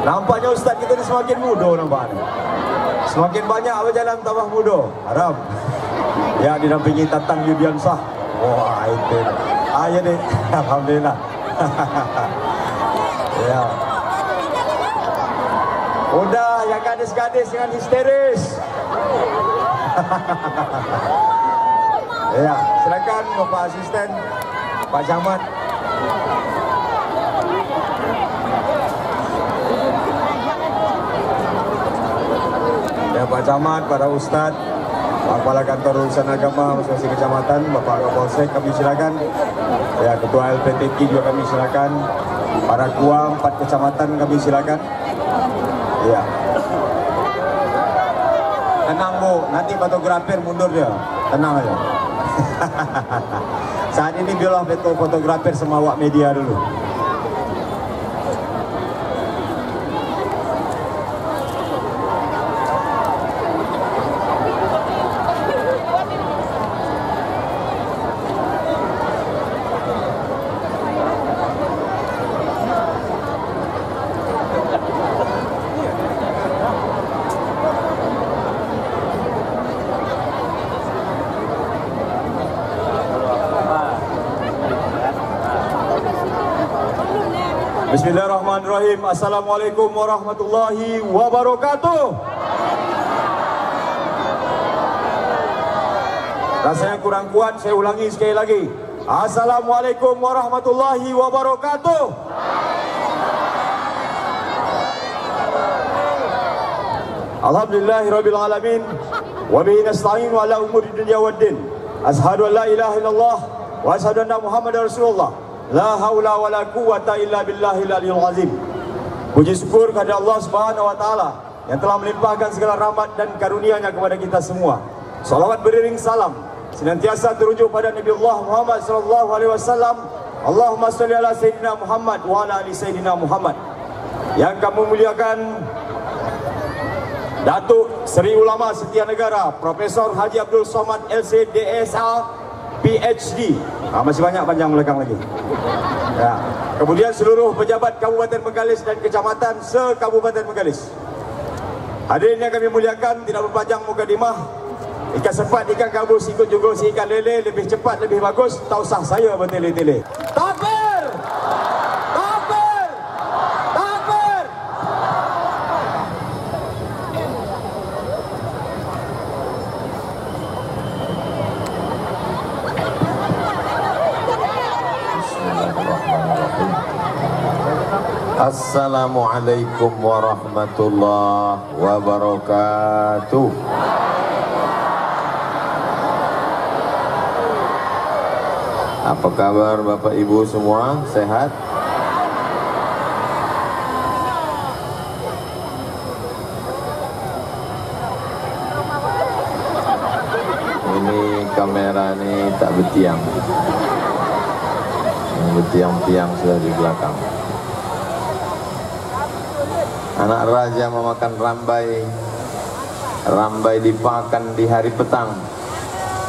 Nampaknya Ustaz kita ni semakin muda nampaknya. Semakin banyak berjalan tambah muda. Haram. Ya, dinampingi Tatang Yudiansah. Wah, itu. Ya deh. Alhamdulillah. Ya. Udah yang gadis-gadis dengan histeris. Ya, silakan Bapak Asisten, Pak Camat. Ya, Pak Camat, para Ustadz, Pak Kepala Kantor Urusan Agama masing-masing kecamatan, Bapak Kapolsek kami silakan. Ya, Ketua LPTK juga kami silakan. Para Kuam 4 kecamatan kami silakan. Ya. Tenang Bu, nanti fotografer mundur dia. Tenang aja. Saat ini biarlah betul fotografer sama awak media dulu. Bismillahirrahmanirrahim. Assalamualaikum warahmatullahi wabarakatuh. Rasanya kurang kuat, saya ulangi sekali lagi. Assalamualaikum warahmatullahi wabarakatuh. Alhamdulillahirabbil alamin wa bihi nasta'inu ala umuri dunya waddin. Asyhadu an la ilaha illallah wa asyhadu anna Muhammadar Rasulullah. La haula wa la quwwata illa billahil aliyil azim. Puji syukur kepada Allah Subhanahu wa taala yang telah melimpahkan segala rahmat dan karunia-Nya kepada kita semua. Salawat beriring salam senantiasa terujuk pada Nabi Allah Muhammad sallallahu alaihi wasallam. Allahumma shalli ala sayyidina Muhammad wa ala ali sayyidina Muhammad. Yang kami muliakan Datuk Seri Ulama Setia Negara Profesor Haji Abdul Somad LC-DSA PhD. Masih banyak panjang belakang lagi. Ya. Kemudian seluruh pejabat Kabupaten Bengkalis dan kecamatan se-Kabupaten Bengkalis. Hadirin yang kami muliakan, tidak berpanjang mukadimah. Ikan sepat, ikan gabus ikut juga si ikan lele, lebih cepat, lebih bagus. Tak usah saya bertele-tele. Takbir! Takbir! Takbir! Assalamualaikum warahmatullahi wabarakatuh. Apa kabar Bapak Ibu semua? Sehat? Ini kamera ini tak bertiang. Yang bertiang-tiang sudah di belakang. Anak raja memakan rambai. Rambai dipakan di hari petang.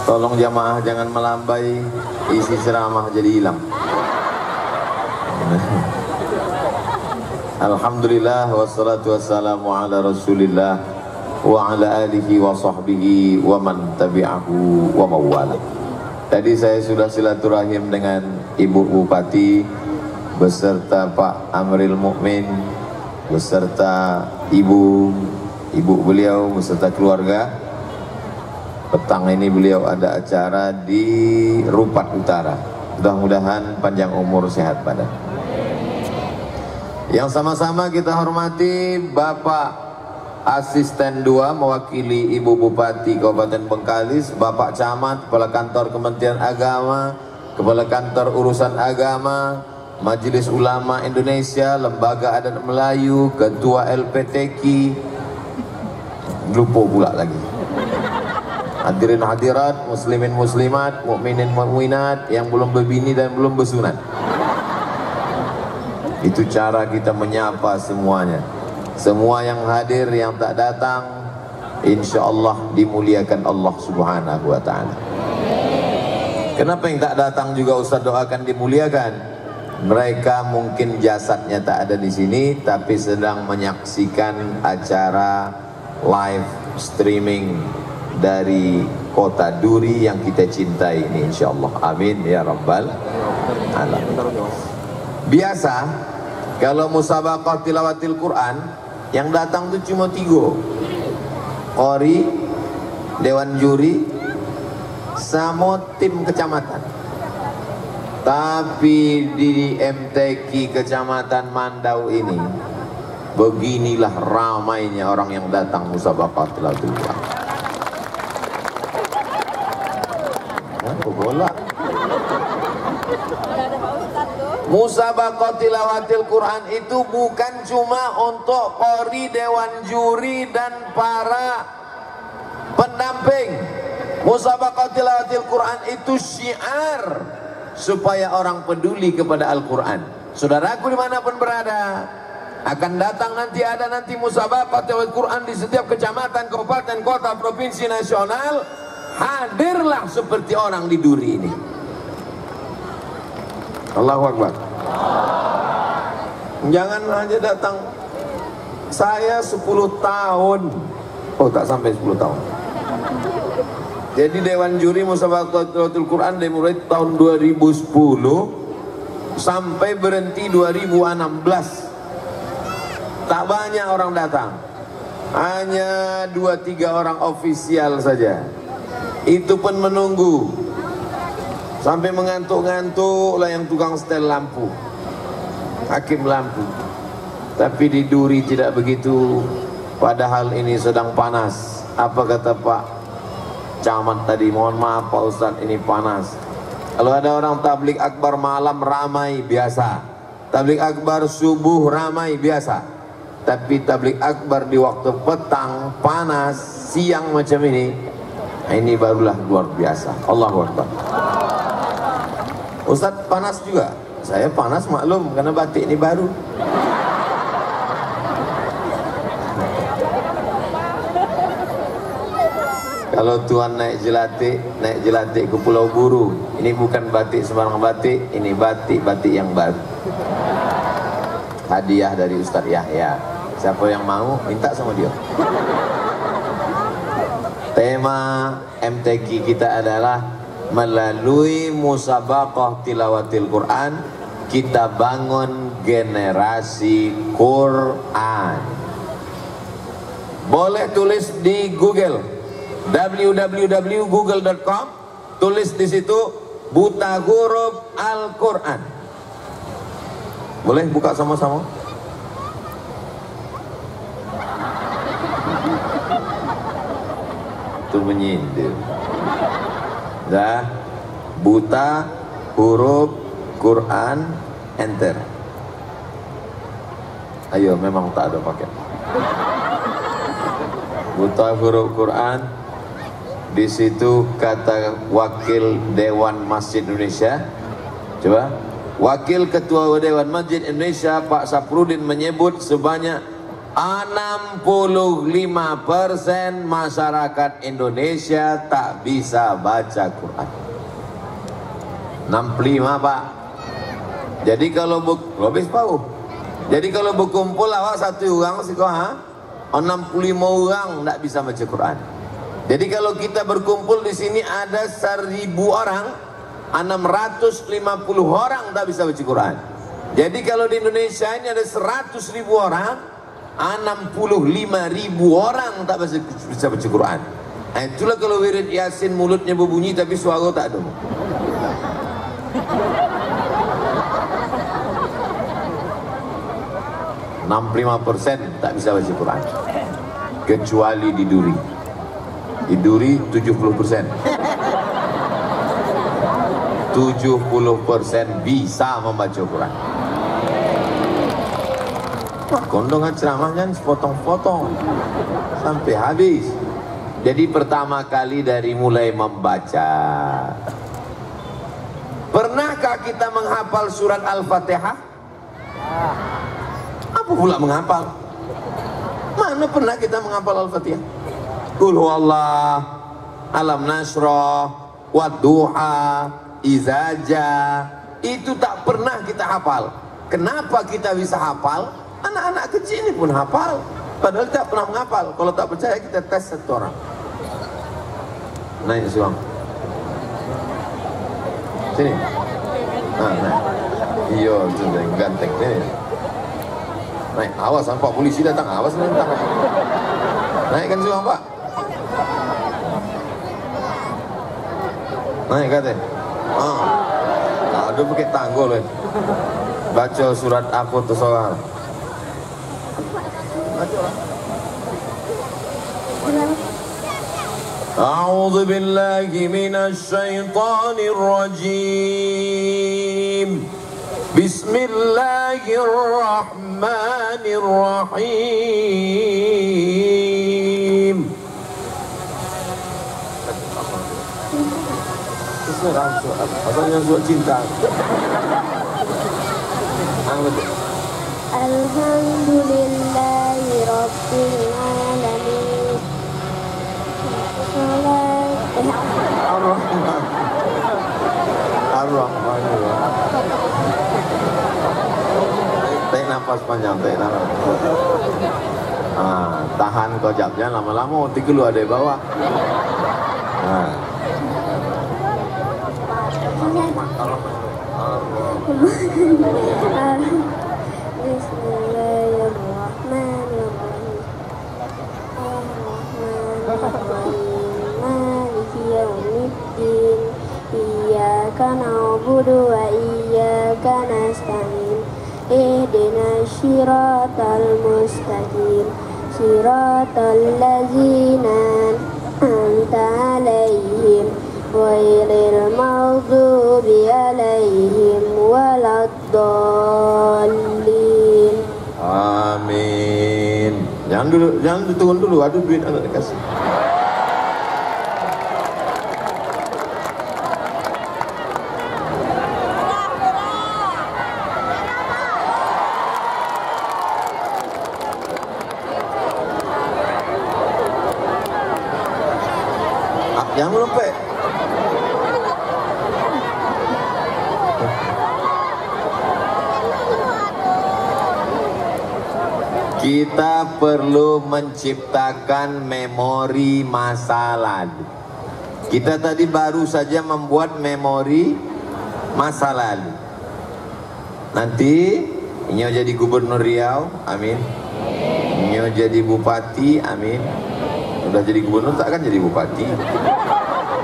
Tolong jamaah jangan melambai, isi ceramah jadi hilang. Alhamdulillah wassalatu wassalamu ala Rasulillah wa ala alihi wa sahbihi wa man tabi'ahu wa mawala. Tadi saya sudah silaturahim dengan Ibu Bupati beserta Pak Amril Mukmin beserta ibu beliau beserta keluarga. Petang ini beliau ada acara di Rupat Utara. Mudah-mudahan panjang umur, sehat badan. Yang sama-sama kita hormati Bapak Asisten 2 mewakili Ibu Bupati Kabupaten Bengkalis, Bapak Camat, Kepala Kantor Kementerian Agama, Kepala Kantor Urusan Agama, Majelis Ulama Indonesia, Lembaga Adat Melayu, Ketua LPTK, lupa pula lagi. Hadirin hadirat, muslimin muslimat, mukminin mukminat yang belum berbini dan belum bersunat. Itu cara kita menyapa semuanya. Semua yang hadir, yang tak datang, insya Allah dimuliakan Allah Subhanahu wa ta'ala. Kenapa yang tak datang juga Ustaz doakan dimuliakan? Mereka mungkin jasadnya tak ada di sini, tapi sedang menyaksikan acara live streaming dari kota Duri yang kita cintai ini, insyaallah. Amin ya rabbal alamin. Biasa kalau musabaqah tilawatil Quran yang datang tuh cuma 3, qori, dewan juri, sama tim kecamatan. Tapi di MTQ Kecamatan Mandau ini, beginilah ramainya orang yang datang musabaqah tilawatil Quran. Bola. Musabaqah tilawatil Quran itu bukan cuma untuk qori, dewan juri dan para pendamping. Musabaqah tilawatil Quran itu syiar supaya orang peduli kepada Al-Quran. Saudaraku dimanapun berada, akan datang ada nanti musabaqah tilawatil Quran di setiap kecamatan, kabupaten, kota, provinsi, nasional. Hadirlah seperti orang di Duri ini. Allahu Akbar. Jangan hanya datang. Saya 10 tahun. Oh, tak sampai 10 tahun. Jadi Dewan Juri Musabaqah Tilawatil Quran dimulai tahun 2010 sampai berhenti 2016. Tak banyak orang datang. Hanya 2-3 orang ofisial saja. Itu pun menunggu sampai mengantuk-ngantuk lah yang tukang setel lampu, hakim lampu. Tapi di Duri tidak begitu. Padahal ini sedang panas. Apa kata Pak Camat tadi? Mohon maaf Pak Ustadz, ini panas. Kalau ada orang tablik akbar malam ramai biasa, tablik akbar subuh ramai biasa. Tapi tablik akbar di waktu petang panas siang macam ini barulah luar biasa. Allahu Akbar. Ustadz panas juga. Saya panas maklum karena batik ini baru. Kalau tuan naik jelatik ke Pulau Buru, ini bukan batik sembarang batik, ini batik yang baru. Hadiah dari Ustadz Yahya. Siapa yang mau minta sama dia. Tema MTQ kita adalah melalui musabaqah tilawatil Quran kita bangun generasi Quran. Boleh tulis di Google www.google.com, tulis di situ buta huruf Al-Quran. Boleh buka sama-sama? Itu menyindir. Dah, buta huruf Quran, enter. Ayo, memang tak ada paket. Buta huruf Quran. Di situ kata Wakil Dewan Masjid Indonesia. Coba. Wakil Ketua Dewan Masjid Indonesia Pak Saprudin menyebut sebanyak 65% masyarakat Indonesia tak bisa baca Quran. 65 Pak. Jadi kalau habis tahu. Jadi kalau berkumpul awak satu orang sih kau 65 orang tak bisa baca Quran. Jadi kalau kita berkumpul di sini ada 1000 orang, 650 orang tak bisa baca Quran. Jadi kalau di Indonesia ini ada 100.000 orang, 65.000 orang tak bisa baca Quran. Nah, itulah kalau wirid Yasin mulutnya berbunyi tapi suara tak ada. %65 tak bisa baca Quran, kecuali di Duri. Di Duri 70%. 70% bisa membaca Quran. Wah, kondongan ceramahnya sepotong-potong sampai habis. Jadi pertama kali dari mulai membaca. Pernahkah kita menghafal surat Al-Fatihah? Apa pula menghafal? Mana pernah kita menghafal Al-Fatihah? Qul huwallah, alam nasrah, wadduha, izaja, itu tak pernah kita hafal. Kenapa kita bisa hafal? Anak-anak kecil ini pun hafal, padahal tak pernah menghafal. Kalau tak percaya kita tes satu orang. Naik suang. Sini. Naik. Iya, itu ganteng sini. Naik, awas Pak polisi datang, awas mentang. Naikkan suang Pak. Naik katanya. Aduh pakai tanggul ya. Baca surat aku tuh soal. A'udzu billahi minasy syaithanir rajim. Bismillahirrahmanirrahim. Asalnya surat cinta. Alhamdulillahi Rabbil Alamin. Ar-Rahman. Tarik nafas panjang, tarik nafas. Tahan kojapnya lama-lama nanti keluar dari bawah. Bismillahirrahmanirrahim. Maliki yaumiddin. Iyyaka na'budu wa iyyaka nasta'in. Ihdinas siratal mustaqim. Siratal ladzina an'amta 'alaihim ghairil maghdubi 'alaihim waladdallin. Amin. Jangan diturun dulu, ada duit anak dikasih. Jangan melumpet. Kita perlu menciptakan memori masa lalu. Kita tadi baru saja membuat memori masa lalu. Nanti Inyo jadi gubernur Riau, amin. Inyo jadi bupati, amin. Udah jadi gubernur tak akan jadi bupati.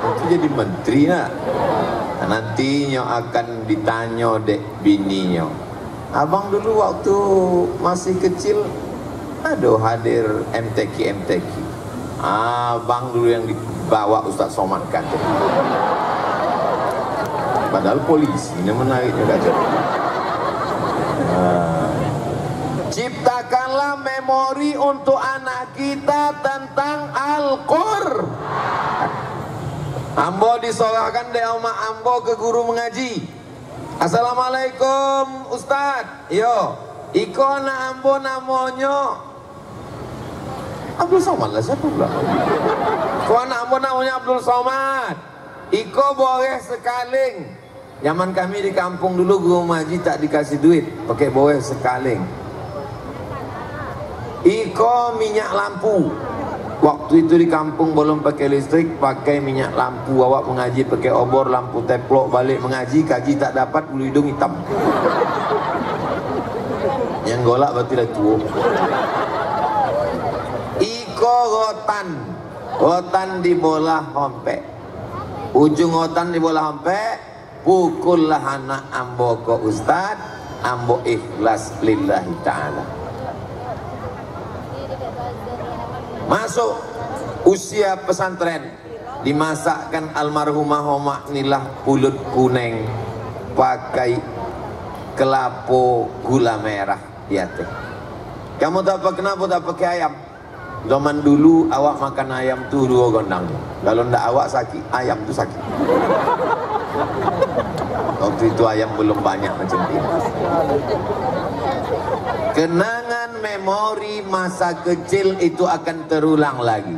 Nanti jadi menteri nak. Nanti Inyo akan ditanya dek bininya. Abang dulu waktu masih kecil aduh hadir MTQ. Abang dulu yang dibawa Ustaz Somad kan. Padahal polisi ini menariknya gajah. Ciptakanlah memori untuk anak kita tentang Al-Qur'an. Ambo disolahkan dek oma Ambo ke guru mengaji. Assalamualaikum Ustaz. Yo, iko anak Ambo namanya Abdul Somad lah, siapa pula? Ko anak Ambo namanya Abdul Somad. Iko boleh sekaling. Zaman kami di kampung dulu guru mengaji tak dikasih duit, pakai boleh sekaling. Iko minyak lampu. Waktu itu di kampung belum pakai listrik, pakai minyak lampu. Awak mengaji pakai obor, lampu teplok, balik mengaji, kaji tak dapat, bulu hidung hitam. Yang golak berarti dah tua. Iko rotan di bola hompek. Ujung rotan di bola hompek, pukullah anak Ambo ke Ustad, Ambo ikhlas lillahi ta'ala. Masuk usia pesantren, dimasakkan almarhumah Homak Nilah pulut kuning pakai kelapo gula merah ya teh. Kamu tak apa kenapa tak pakai ayam? Zaman dulu awak makan ayam tuh 2 gondang. Kalau ndak awak sakit, ayam tuh sakit. Waktu itu ayam belum banyak macam ini. Kenangan memori masa kecil itu akan terulang lagi.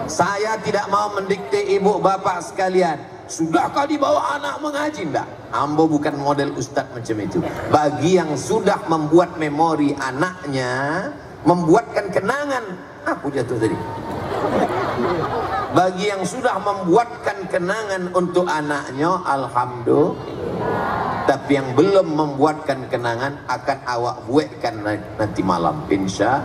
Saya tidak mau mendikte ibu bapak sekalian. Sudahkah dibawa anak mengaji? Enggak. Ambo bukan model ustadz macam itu. Bagi yang sudah membuat memori anaknya, membuatkan kenangan, aku jatuh tadi. Bagi yang sudah membuatkan kenangan untuk anaknya, alhamdulillah. Tapi yang belum membuatkan kenangan akan awak buatkan nanti malam, insya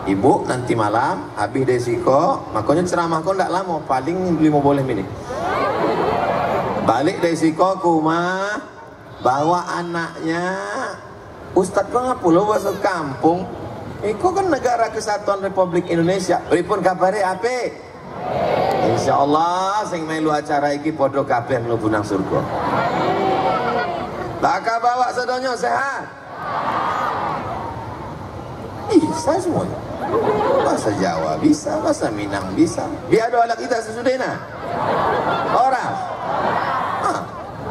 Ibu nanti malam habis desiko, makanya ceramah kau tidak lama, paling 15 menit. Balik desiko ke rumah, bawa anaknya. Ustadz kau ngapa lo masuk kampung? Iko kan negara kesatuan Republik Indonesia. Pripun kabare ape? Insya Allah sing melu acara iki podo kabeh mlebu nang surga. Bakal bawa sedonyo sehat. Bisa semuanya. Bahasa Jawa bisa, bahasa Minang bisa. Biar doa kita sesudahnya. Orang.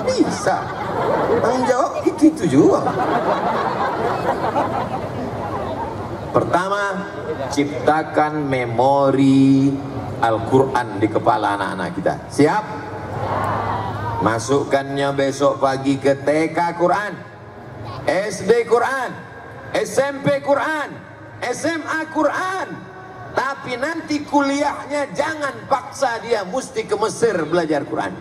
Bisa. Tanggung jawab itu juga. Pertama, ciptakan memori Al-Quran di kepala anak-anak kita. Siap? Masukkannya besok pagi ke TK Quran, SD Quran, SMP Quran, SMA Quran. Tapi nanti kuliahnya jangan paksa dia mesti ke Mesir belajar Quran.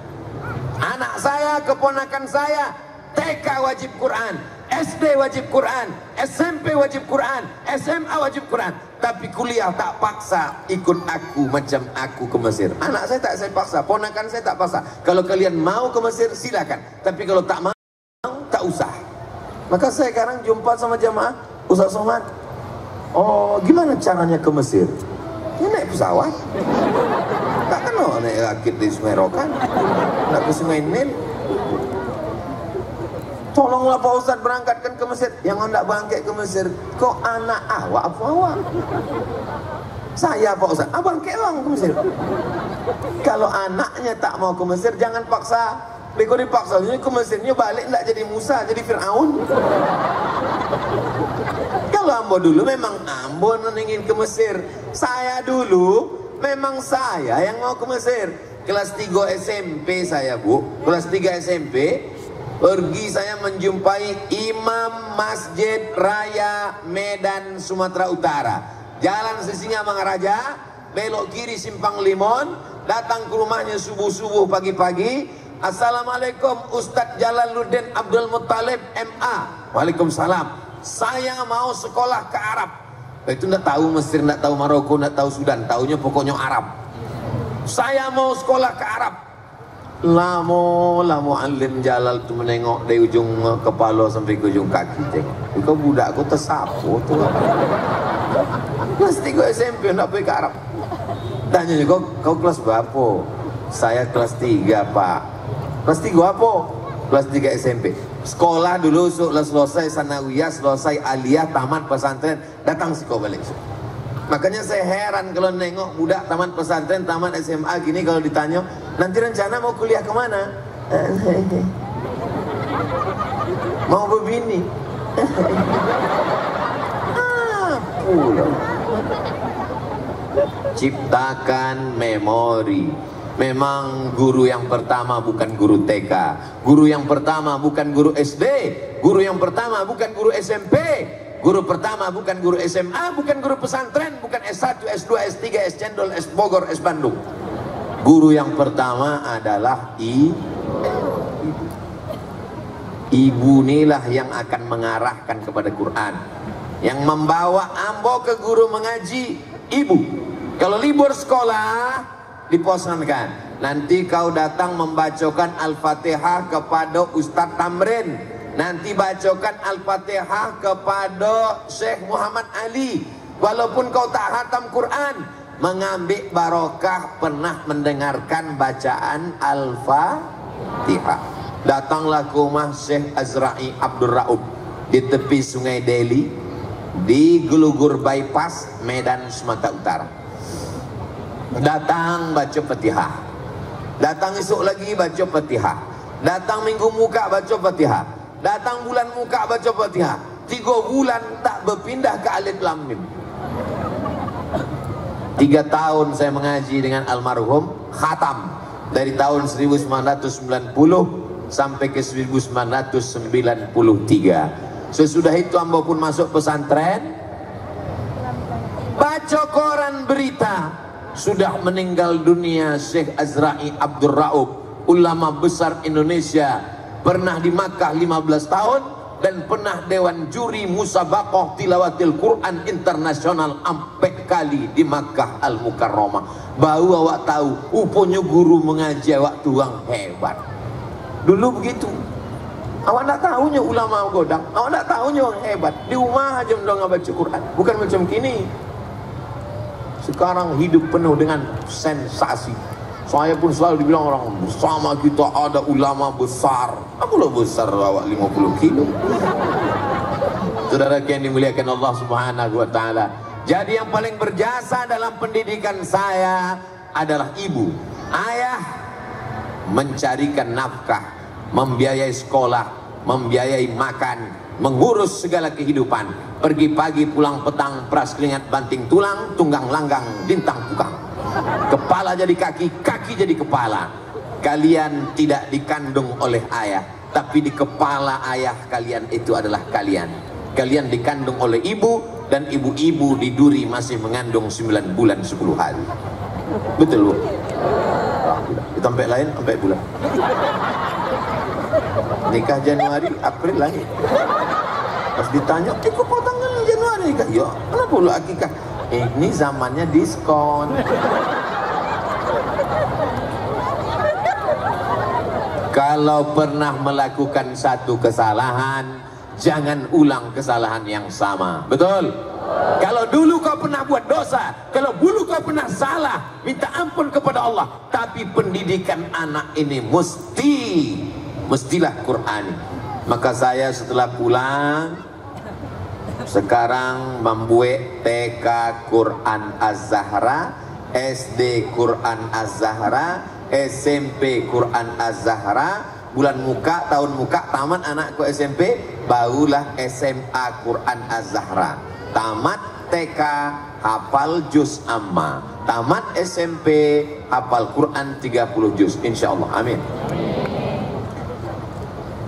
Anak saya, keponakan saya, TK wajib Quran, SD wajib Quran, SMP wajib Quran, SMA wajib Quran. Tapi kuliah tak paksa ikut aku macam aku ke Mesir. Anak saya tak saya paksa, ponakan saya tak paksa. Kalau kalian mau ke Mesir silakan. Tapi kalau tak mau, tak usah. Maka saya sekarang jumpa sama jamaah, Ustaz Somad, oh gimana caranya ke Mesir? Ya naik pesawat. Tak kenal naik rakit di Sungai Rokan, nak ke Sungai Nil. Tolonglah Pak Ustadz berangkatkan ke Mesir. Yang hendak bangkit ke Mesir, kok anak awak apa awak? Saya Pak Ustadz, abang ke orang ke Mesir. Kalau anaknya tak mau ke Mesir, jangan paksa. Kalau dipaksa ke Mesirnya balik tak jadi Musa, jadi Fir'aun. Kalau ambo dulu memang ambo ingin ke Mesir. Saya dulu memang saya yang mau ke Mesir. Kelas 3 SMP saya Bu, kelas 3 SMP pergi saya menjumpai Imam Masjid Raya Medan Sumatera Utara. Jalan Sisingamangaraja, belok kiri Simpang Limon, datang ke rumahnya subuh-subuh pagi-pagi. Assalamualaikum Ustadz Jalaluddin Abdul Muttalib MA. Waalaikumsalam. Saya mau sekolah ke Arab. Itu enggak tahu Mesir, enggak tahu Maroko, enggak tahu Sudan, taunya pokoknya Arab. Saya mau sekolah ke Arab. Lamo alim Jalal tu menengok dari ujung kepala sampai ke ujung kaki tengok. Kau budak aku tersapu tu. Kelas 3 SMP nak pergi ke Arab. Tanya kau kelas berapa? Saya kelas 3 Pak. Kelas 3 apa? Kelas 3 SMP. Sekolah dulu selesai sanawiyah, selesai aliyah, tamat pesantren, datang siko balik. Makanya saya heran kalau nengok budak tamat pesantren, tamat SMA gini, kalau ditanya nanti rencana mau kuliah kemana? Mau berbini. Ciptakan memori. Memang guru yang pertama bukan guru TK, guru yang pertama bukan guru SD, guru yang pertama bukan guru SMP, guru pertama bukan guru SMA, bukan guru pesantren, bukan S1, S2, S3, S Cendol, S Bogor, S Bandung. Guru yang pertama adalah ibu. Ibu inilah yang akan mengarahkan kepada Quran. Yang membawa ambo ke guru mengaji, ibu. Kalau libur sekolah, diposankan. Nanti kau datang membacakan Al-Fatihah kepada Ustadz Tamrin. Nanti bacakan Al-Fatihah kepada Syekh Muhammad Ali. Walaupun kau tak hatam Quran, mengambil barokah pernah mendengarkan bacaan Al-Fatihah. Datanglah ke rumah Syekh Azra'i Abdul Raub di tepi Sungai Deli, di Gelugur Bypass, Medan, Sumatera Utara. Datang baca Fatihah, datang esok lagi baca Fatihah, datang minggu muka baca Fatihah, datang bulan muka baca Fatihah. 3 bulan tak berpindah ke Alif Lam Mim. 3 tahun saya mengaji dengan almarhum, khatam. dari tahun 1990 sampai ke 1993. Sesudah itu hamba pun masuk pesantren, baca koran berita sudah meninggal dunia Syekh Azra'i Abdul Raub, ulama besar Indonesia, pernah di Makkah 15 tahun dan pernah dewan juri musabaqah tilawatil Quran internasional 4 kali di Makkah Al Mukarramah. Baru awak tahu rupanya guru mengaji awak tuang hebat. Dulu begitu. Awak tak tahunya ulama godang, awak tak tahunya orang hebat. Di rumah aja mendong baca Quran, bukan macam kini. Sekarang hidup penuh dengan sensasi. Saya pun selalu dibilang orang, bersama kita ada ulama besar. Akulah besar awak 50 kilo. Saudara yang dimuliakan Allah Subhanahu wa taala. Jadi yang paling berjasa dalam pendidikan saya adalah ibu. Ayah mencarikan nafkah, membiayai sekolah, membiayai makan, mengurus segala kehidupan. Pergi pagi pulang petang, peras keringat banting tulang, tunggang langgang bintang tukang. Kepala jadi kaki, kaki jadi kepala. Kalian tidak dikandung oleh ayah, tapi di kepala ayah kalian itu adalah kalian. Kalian dikandung oleh ibu, dan ibu-ibu di duri masih mengandung 9 bulan 10 hari. Betul Bu? Di tempat lain sampai bulan. Nikah Januari, April lahir. Pas ditanya, kok potongan Januari nikah? Ya, kenapa lu akikah? Ini zamannya diskon. Kalau pernah melakukan satu kesalahan, jangan ulang kesalahan yang sama. Betul? Kalau dulu kau pernah buat dosa, kalau dulu kau pernah salah, minta ampun kepada Allah. Tapi pendidikan anak ini mestilah Qur'ani. Maka saya setelah pulang, sekarang membuat TK Quran Az-Zahra, SD Quran Az-Zahra, SMP Quran Az-Zahra. Bulan muka, tahun muka, tamat anakku SMP, barulah SMA Quran Az-Zahra. Tamat TK, hafal juz amma. Tamat SMP, hafal Quran 30 juz, insyaallah. Amin.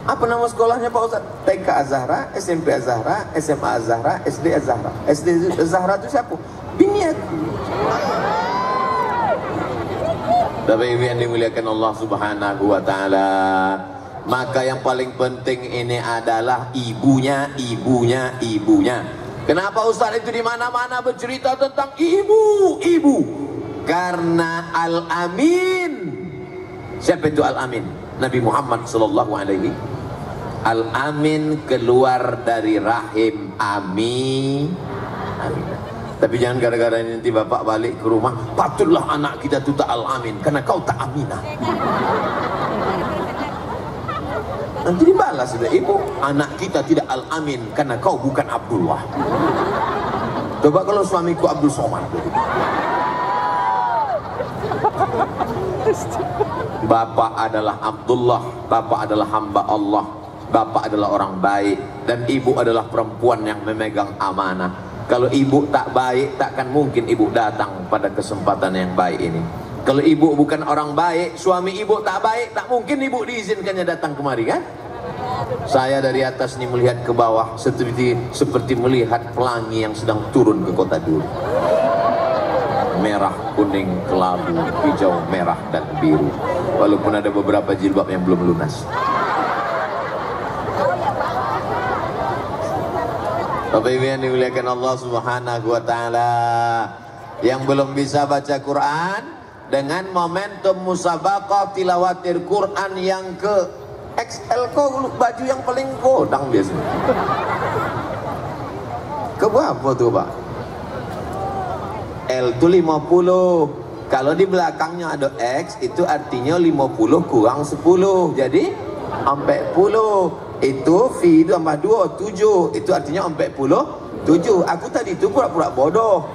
Apa nama sekolahnya Pak Ustaz? TK Az-Zahra, SMP Az-Zahra, SMA Az-Zahra, SD Az-Zahra. SD Az-Zahra itu siapa? Biniat. Bapak Ibu yang dimuliakan Allah Subhanahu wa taala. Maka yang paling penting ini adalah ibunya. Kenapa Ustaz itu di mana-mana bercerita tentang ibu? Karena Al-Amin. Siapa itu Al-Amin? Nabi Muhammad sallallahu alaihi. Al-Amin keluar dari rahim Amin. Tapi jangan gara-gara ini nanti bapak balik ke rumah, patutlah anak kita itu tak Al-Amin karena kau tak Aminah. Nanti dibalas sudah, ibu, anak kita tidak Al-Amin karena kau bukan Abdullah. Coba kalau suamiku Abdul Somad. Bapak adalah Abdullah, bapak adalah hamba Allah, bapak adalah orang baik, dan ibu adalah perempuan yang memegang amanah. Kalau ibu tak baik, takkan mungkin ibu datang pada kesempatan yang baik ini. Kalau ibu bukan orang baik, suami ibu tak baik, tak mungkin ibu diizinkannya datang kemari, kan? Saya dari atas ini melihat ke bawah seperti melihat pelangi yang sedang turun ke kota dulu. Merah, kuning, kelabu, hijau, merah, dan biru. Walaupun ada beberapa jilbab yang belum lunas. Bapak Ibu yang dimuliakan Allah Subhanahu wa taala, yang belum bisa baca Quran, dengan momentum musabaqah tilawatil Quran yang ke XL, kok baju yang paling kodang biasanya. Ke berapa tuh Pak? L itu 50. Kalau di belakangnya ada X, itu artinya 50 kurang 10, jadi 40. Itu V itu tambah 2, 7. Itu artinya 47. Aku tadi itu pura-pura bodoh.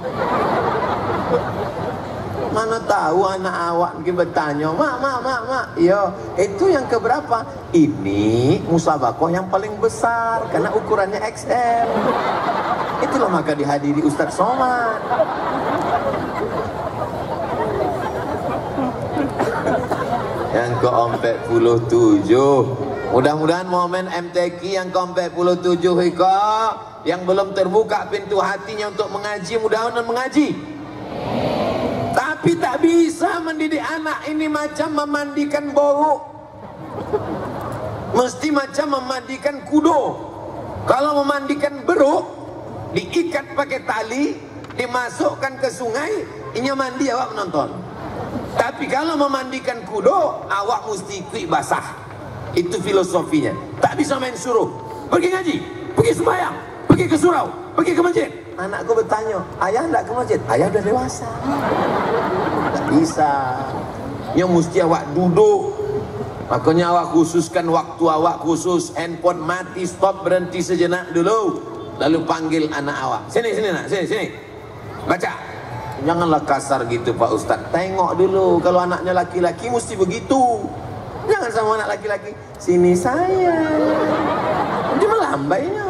Mana tahu anak awak mungkin bertanya, mak, yo, itu yang keberapa? Ini musabaqah yang paling besar karena ukurannya XL. Itulah maka dihadiri Ustadz Somad. Yang ke-47. Mudah-mudahan momen MTQ yang ke-47 iko, yang belum terbuka pintu hatinya untuk mengaji, mudah-mudahan mengaji. Tapi tak bisa mendidik anak ini macam memandikan bau, mesti macam memandikan kudo. Kalau memandikan beruk, diikat pakai tali, dimasukkan ke sungai, inya mandi, awak menonton. Tapi kalau memandikan kudo, awak mesti ikut basah. Itu filosofinya. Tak bisa main suruh, pergi ngaji, pergi sembahyang, pergi ke surau, pergi ke masjid. Anakku bertanya, ayah enggak ke masjid? Ayah udah dewasa. Tak bisa. Yang mesti awak duduk. Makanya awak khususkan waktu awak khusus. Handphone mati, stop, berhenti sejenak dulu. Lalu panggil anak awak. Sini, sini nak, sini, sini. Baca. Janganlah kasar gitu Pak Ustaz. Tengok dulu. Kalau anaknya laki-laki mesti begitu. Jangan sama anak laki-laki. Sini saya. Dia melambainya.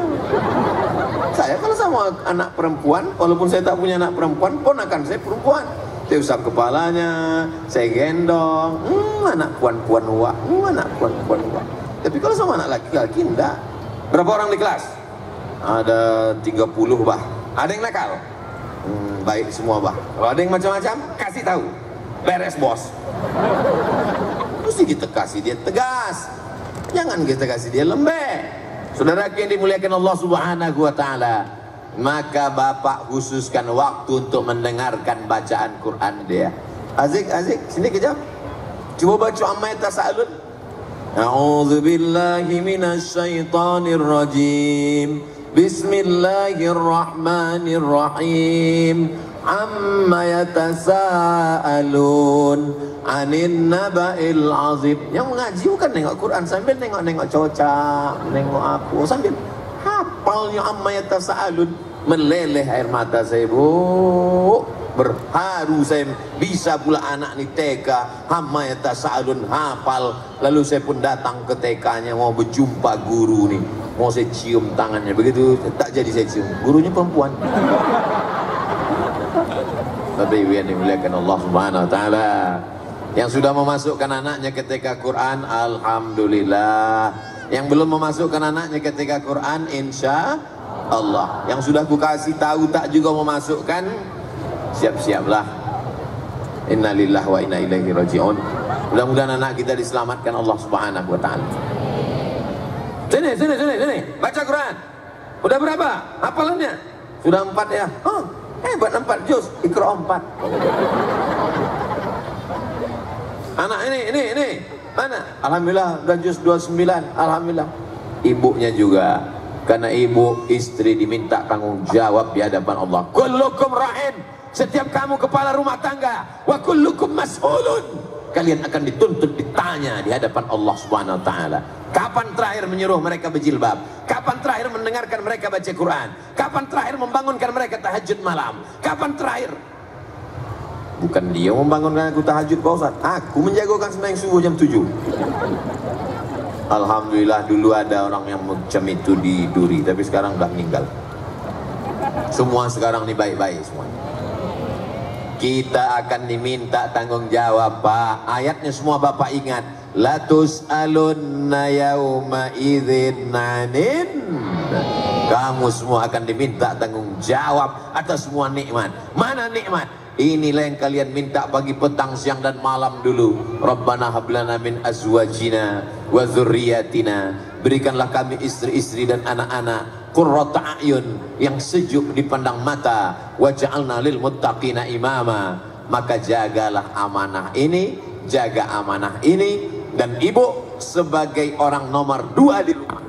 Saya kalau sama anak perempuan, walaupun saya tak punya anak perempuan, ponakan saya perempuan. Saya usap kepalanya, saya gendong. Anak puan-puan wak, anak puan-puan wak. Tapi kalau sama anak laki-laki enggak. Berapa orang di kelas? Ada 30 bah. Ada yang nakal? Baik semua bah. Kalau ada yang macam-macam, kasih tahu. Beres bos. Mesti kita kasih dia tegas. Jangan kita kasih dia lembek. Saudara yang dimuliakan Allah Subhanahu wa taala, maka bapak khususkan waktu untuk mendengarkan bacaan Quran dia. Azik, Azik, sini kejap. Coba baca amma yatasaalun. A'udzu billahi minasyaitonir rajim. Bismillahirrahmanirrahim. Amma yatasaalun 'anin naba'il 'azim. Yang mengaji bukan nengok Quran sambil nengok-nengok cocak, nengok apa, sambil hafalnya amma yatasaalun. Meleleh air mata saya, Bu. Berharu saya, bisa pula anak ni TK amma yatasaalun hafal. Lalu saya pun datang ke TK-nya mau berjumpa guru ni. Mau saya cium tangannya, begitu tak jadi saya cium. Gurunya perempuan. Bapak Ibu yang dimuliakan Allah Subhanahu wa taala, yang sudah memasukkan anaknya ketika Quran, alhamdulillah. Yang belum memasukkan anaknya ketika Quran, insya Allah. Yang sudah ku kasih tahu tak juga memasukkan, siap-siaplah. Innalillahi wa inna ilaihi raji'un. Mudah-mudahan anak kita diselamatkan Allah Subhanahu wa taala. Sini, sini, sini, sini. Baca Quran. Udah berapa hafalannya? Sudah 4 ya? Oh, hebat, 4 juz. Iqra 4. Anak ini. Mana? Alhamdulillah udah juz 29. Alhamdulillah. Ibunya juga. Karena ibu istri diminta tanggung jawab di hadapan Allah. Kullukum ra'in. Setiap kamu kepala rumah tangga. Wa kullukum mas'ulun. Kalian akan dituntut, ditanya di hadapan Allah Subhanahu wa taala. Kapan terakhir menyuruh mereka berjilbab? Kapan terakhir mendengarkan mereka baca Quran? Kapan terakhir membangunkan mereka tahajud malam? Kapan terakhir? Bukan dia membangunkan aku tahajud Pak Ustaz. Aku menjagokan sembahyang subuh jam 7. Alhamdulillah dulu ada orang yang macam itu di Duri, tapi sekarang udah meninggal. Semua sekarang ini baik-baik semua. Kita akan diminta tanggung jawab Pak. Ayatnya semua Bapak ingat. La tus'alunna yawma idzin 'anin. Kamu semua akan diminta tanggung jawab atas semua nikmat. Mana nikmat? Inilah yang kalian minta pagi, petang, siang dan malam dulu. Rabbana hablana min azwajina wa dzurriyyatina. Berikanlah kami istri-istri dan anak-anak qurrata a'yun, yang sejuk dipandang mata. Waj'alna lil muttaqina imama. Maka jagalah amanah ini, jaga amanah ini. Dan ibu sebagai orang nomor 2 di rumah.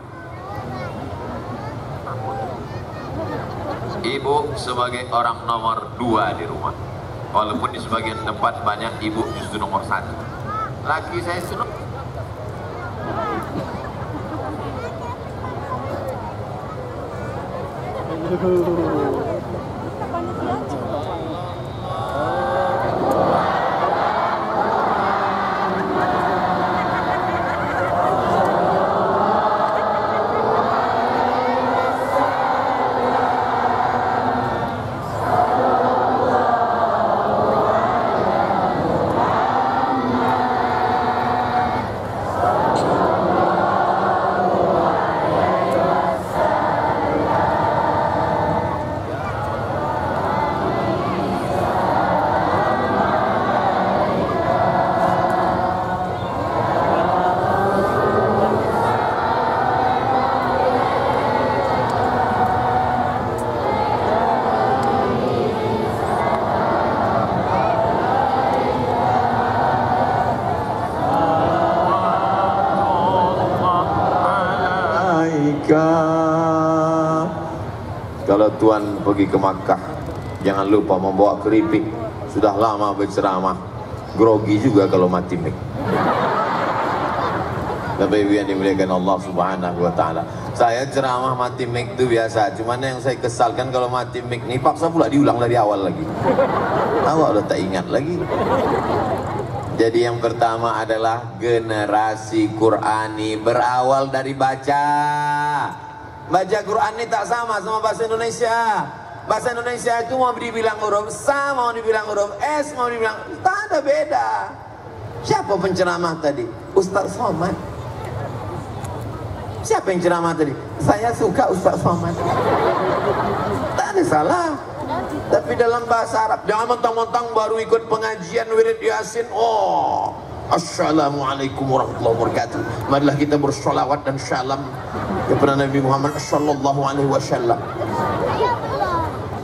Ibu sebagai orang nomor 2 di rumah. Walaupun di sebagian tempat banyak ibu justru nomor 1. Laki saya itu rabbika. Kalau tuan pergi ke Makkah, jangan lupa membawa keripik. Sudah lama berceramah, grogi juga kalau mati mic. Bapak Ibu yang dimuliakan Allah Subhanahu wa taala. Saya ceramah mati mic itu biasa, cuman yang saya kesalkan kalau mati mic ini paksa pula diulang dari awal lagi. Awak udah tak ingat lagi. Jadi yang pertama adalah generasi Qurani berawal dari baca. Baca Quran ini tak sama bahasa Indonesia. Bahasa Indonesia itu mau dibilang huruf sa, mau dibilang huruf s, mau dibilang tak ada beda. Siapa penceramah tadi? Ustaz Somad. Siapa yang ceramah tadi? Saya suka Ustaz Somad. Tak ada salah. Tapi dalam bahasa Arab, jangan mentang-mentang baru ikut pengajian wirid Yasin. Oh, assalamualaikum warahmatullahi wabarakatuh. Marilah kita bersolawat dan salam kepada Nabi Muhammad sallallahu alaihi wasallam.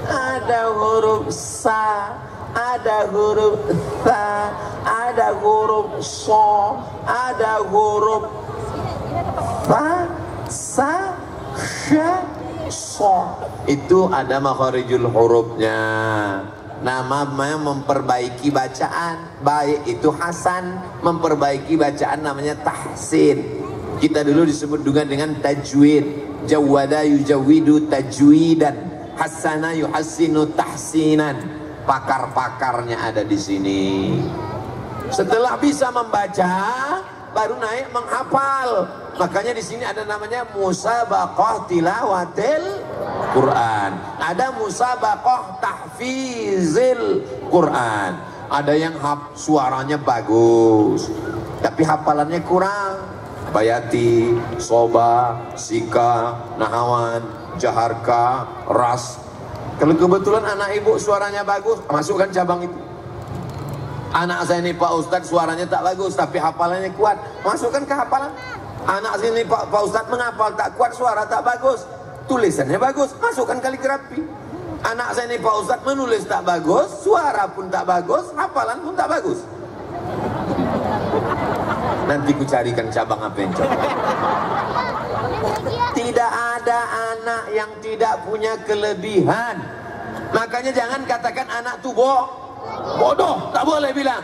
Ada huruf sa, ada huruf tha, ada huruf so, ada huruf fa, sa, sha, so. Itu ada makharijul hurufnya. Namanya memperbaiki bacaan. Baik itu hasan, memperbaiki bacaan namanya tahsin. Kita dulu disebut juga dengan tajwid. Jawwada yujawwidu tajwidan, hasana yuhassinu tahsinan. Pakar-pakarnya ada di sini. Setelah bisa membaca, baru naik menghafal. Makanya di sini ada namanya musabaqah tilawatil Quran. Ada musabaqah tahfizil Quran. Ada yang suaranya bagus, tapi hafalannya kurang. Bayati, soba, sika, nahawan, jaharka, ras. Kalau kebetulan anak ibu suaranya bagus, masukkan cabang itu. Anak saya ini Pak Ustadz suaranya tak bagus, tapi hafalannya kuat, masukkan ke hafalan. Anak saya ini Pak Ustadz menghafal tak kuat, suara tak bagus, tulisannya bagus, masukkan kaligrafi. Anak saya ini Pak Ustadz menulis tak bagus, suara pun tak bagus, hafalan pun tak bagus. Nanti ku carikan cabang apa yang cocok. Tidak ada anak yang tidak punya kelebihan. Makanya jangan katakan anak itu bodoh, tak boleh bilang.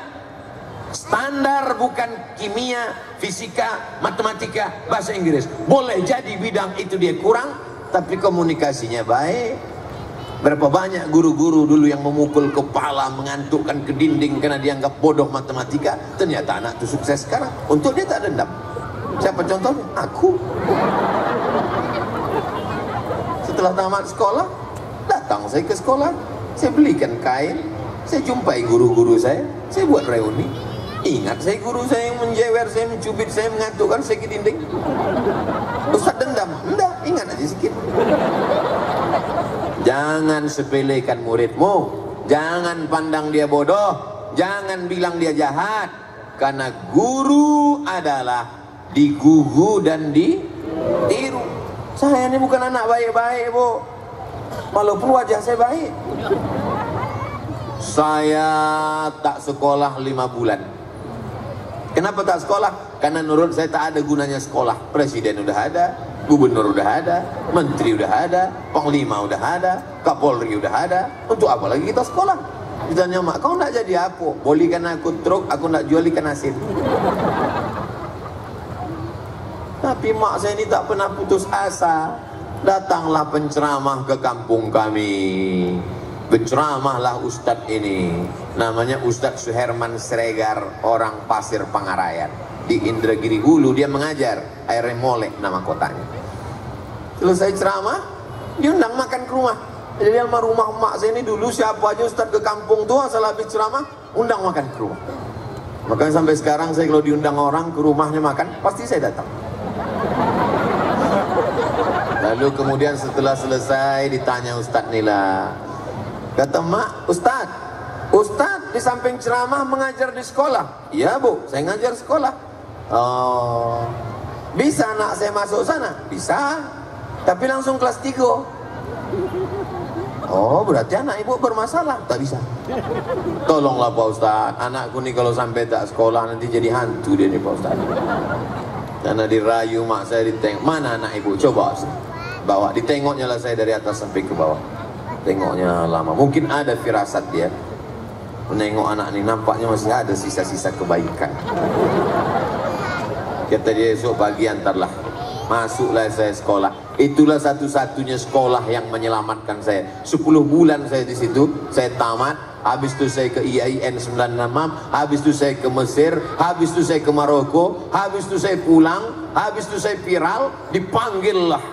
Standar bukan kimia, fisika, matematika, bahasa Inggris. Boleh jadi bidang itu dia kurang, tapi komunikasinya baik. Berapa banyak guru-guru dulu yang memukul kepala, mengantukkan ke dinding karena dianggap bodoh matematika. Ternyata anak itu sukses sekarang. Untuk dia tak dendam. Siapa contohnya? Aku. Setelah tamat sekolah, datang saya ke sekolah. Saya belikan kain. Saya jumpai guru-guru saya buat reuni. Ingat saya guru saya yang menjewer, saya mencubit, saya mengantukkan saya ke dinding. Ustaz dendam? Enggak, ingat aja sedikit. Jangan sepelekan muridmu, jangan pandang dia bodoh, jangan bilang dia jahat. Karena guru adalah digugu dan ditiru. Saya ini bukan anak baik-baik, Bu. Walaupun wajah saya baik. Saya tak sekolah 5 bulan. Kenapa tak sekolah? Karena menurut saya tak ada gunanya sekolah. Presiden udah ada, gubernur udah ada, menteri udah ada, panglima udah ada, kapolri udah ada. Untuk apa lagi kita sekolah? Ditanya mak, kau nak jadi apa? Bolikan aku truk, aku nak jual ikan asin. Tapi mak saya ini tak pernah putus asa. Datanglah penceramah ke kampung kami. Berceramahlah Ustadz ini. Namanya Ustadz Suherman Sregar, orang Pasir Pangarayan. Di Indragiri Hulu dia mengajar. Air Molek nama kotanya. Selesai ceramah, diundang makan ke rumah. Jadi sama rumah emak saya ini dulu siapa aja Ustadz ke kampung tuh asal habis ceramah, undang makan ke rumah. Makanya sampai sekarang saya kalau diundang orang ke rumahnya makan, pasti saya datang. Lalu kemudian setelah selesai ditanya Ustadz Nila. Kata mak, Ustadz di samping ceramah mengajar di sekolah. Iya Bu, saya ngajar sekolah. Oh, bisa anak saya masuk sana? Bisa, tapi langsung kelas 3. Oh, berarti anak ibu bermasalah. Tak bisa. Tolonglah Pak Ustadz, anakku nih kalau sampai tak sekolah nanti jadi hantu dia nih Pak Ustadz. Karena dirayu mak saya, ditengok, mana anak ibu, coba bawa, ditengoknya lah saya dari atas sampai ke bawah. Tengoknya lama, mungkin ada firasat dia menengok anak ini, nampaknya masih ada sisa-sisa kebaikan. Kata dia, esok pagi antarlah. Masuklah saya sekolah. Itulah satu-satunya sekolah yang menyelamatkan saya. 10 bulan saya di situ, saya tamat. Habis itu saya ke IAIN 96, habis itu saya ke Mesir, habis itu saya ke Maroko, habis itu saya pulang, habis itu saya viral, dipanggil lah.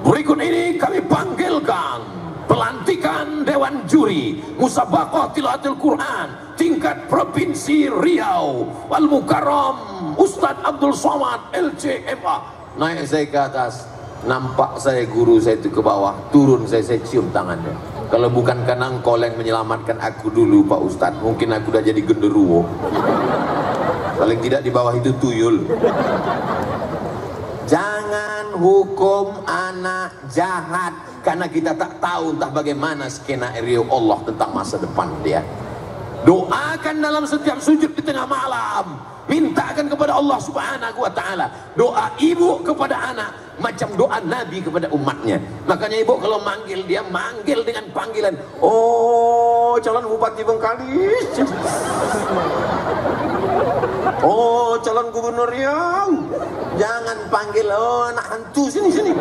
Berikut ini kami panggilkan pelantikan Dewan Juri Musabaqah Tilaatul Quran tingkat Provinsi Riau, Al-Mukarram Ustadz Abdul Somad LCMA. Naik saya ke atas, nampak saya guru saya itu ke bawah, turun saya cium tangannya. Kalau bukan karena engkau yang menyelamatkan aku dulu Pak Ustadz, mungkin aku udah jadi genderuwo. Paling tidak di bawah itu tuyul. Jangan hukum anak jahat, karena kita tak tahu entah bagaimana skenario Allah tentang masa depan dia. Doakan dalam setiap sujud di tengah malam, mintakan kepada Allah Subhanahu wa ta'ala. Doa ibu kepada anak macam doa Nabi kepada umatnya. Makanya ibu kalau manggil, dia manggil dengan panggilan, oh calon bupati Bengkalis, oh calon gubernur Riau. Jangan panggil, oh anak hantu, sini.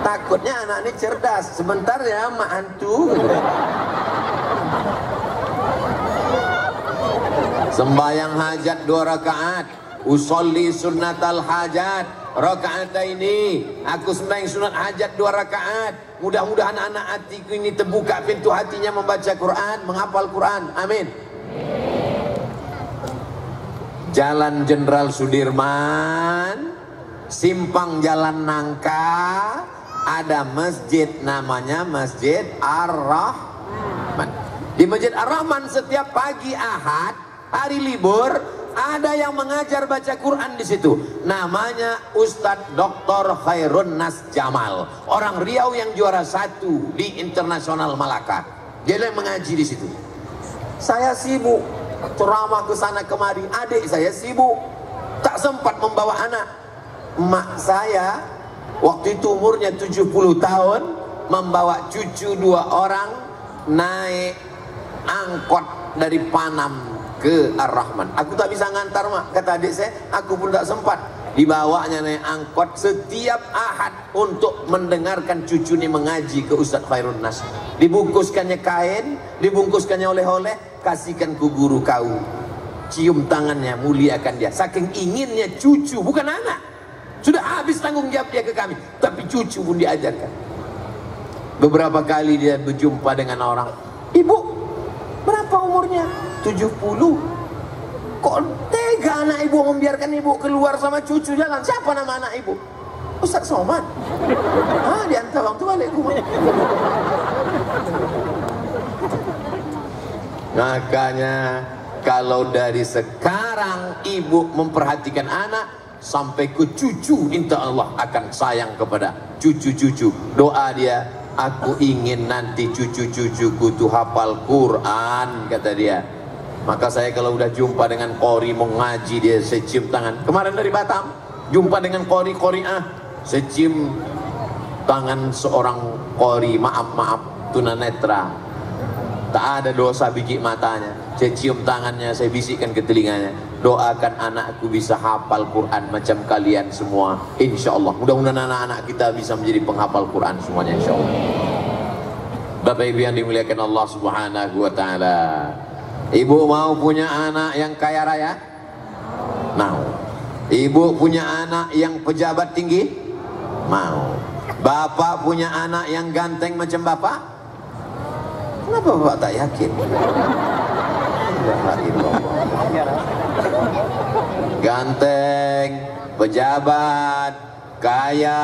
Takutnya anak ini cerdas, sebentar ya mak hantu. Sembayang hajat 2 rakaat, usolli sunnatal hajat rakaat ini, aku sembahyang sunat hajat 2 rakaat. Mudah-mudahan anak hatiku ini terbuka pintu hatinya membaca Quran, menghafal Quran. Amin. Jalan Jenderal Sudirman, simpang Jalan Nangka, ada masjid namanya Masjid Ar-Rahman. Di Masjid Ar-Rahman setiap pagi Ahad, hari libur, ada yang mengajar baca Quran di situ. Namanya Ustadz Dr. Khairun Nas Jamal, orang Riau yang juara 1 di Internasional Malaka. Dia yang mengaji di situ. Saya sibuk ceramah ke sana kemari, adik saya sibuk, tak sempat membawa anak. Mak saya waktu itu umurnya 70 tahun, membawa cucu 2 orang naik angkot dari Panam ke Ar-Rahman. Aku tak bisa ngantar mak, kata adik saya, aku pun tak sempat. Dibawanya naik angkot setiap Ahad untuk mendengarkan cucu ini mengaji ke Ustadz Khairun Nas. Dibungkuskannya kain, dibungkuskannya oleh-oleh, kasihkan ke guru kau, cium tangannya, muliakan dia. Saking inginnya cucu, bukan anak. Sudah habis tanggung jawab dia ke kami, tapi cucu pun diajarkan. Beberapa kali dia berjumpa dengan orang, ibu berapa umurnya? 70. Kok tega anak ibu membiarkan ibu keluar sama cucu jalan? Siapa nama anak ibu? Ustadz Somad. Ah, diantar waktu balik rumah. Makanya kalau dari sekarang ibu memperhatikan anak sampai ke cucu, insya Allah akan sayang kepada cucu-cucu. Doa dia, aku ingin nanti cucu-cucuku tuh hafal Quran, kata dia. Maka saya kalau udah jumpa dengan qori mau ngaji, dia saya cium tangan. Kemarin dari Batam jumpa dengan qori'ah, saya cium tangan seorang qori, maaf tunanetra, tak ada dosa biji matanya. Saya cium tangannya, saya bisikkan ke telinganya, doakan anakku bisa hafal Quran macam kalian semua, insya Allah. Mudah-mudahan anak-anak kita bisa menjadi penghafal Quran semuanya, insya Allah. Bapak Ibu yang dimuliakan Allah Subhanahu wa ta'ala, ibu mau punya anak yang kaya raya? Mau. Ibu punya anak yang pejabat tinggi? Mau. Bapak punya anak yang ganteng macam bapak? Kenapa bapak tak yakin? Ganteng, pejabat, kaya,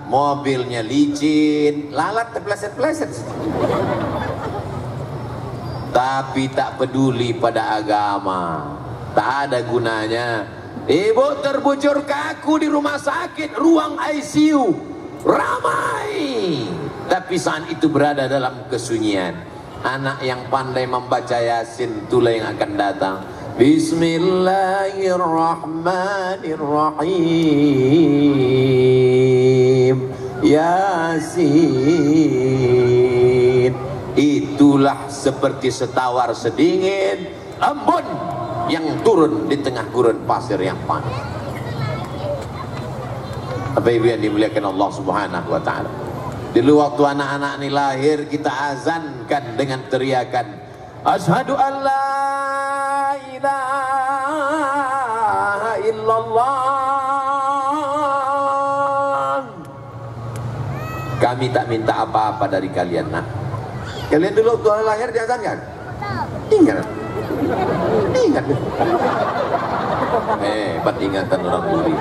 mobilnya licin, lalat terpleset-pleset, tapi tak peduli pada agama, tak ada gunanya. Ibu terbujur kaku di rumah sakit, ruang ICU ramai, tapi saat itu berada dalam kesunyian. Anak yang pandai membaca Yasin itulah yang akan datang. Bismillahirrahmanirrahim. Yasin. Itulah seperti setawar sedingin embun yang turun di tengah gurun pasir yang panas. Apa ibu yang dimuliakan Allah Subhanahu wa ta'ala, dulu waktu anak-anak ini lahir kita azankan dengan teriakan asyhadu an la ilaha illallah. Kami tak minta apa-apa dari kalian, nak. Kalian dulu waktu lahir diazankan? Ingat? Ingat? Hebat ingatan orang dulu.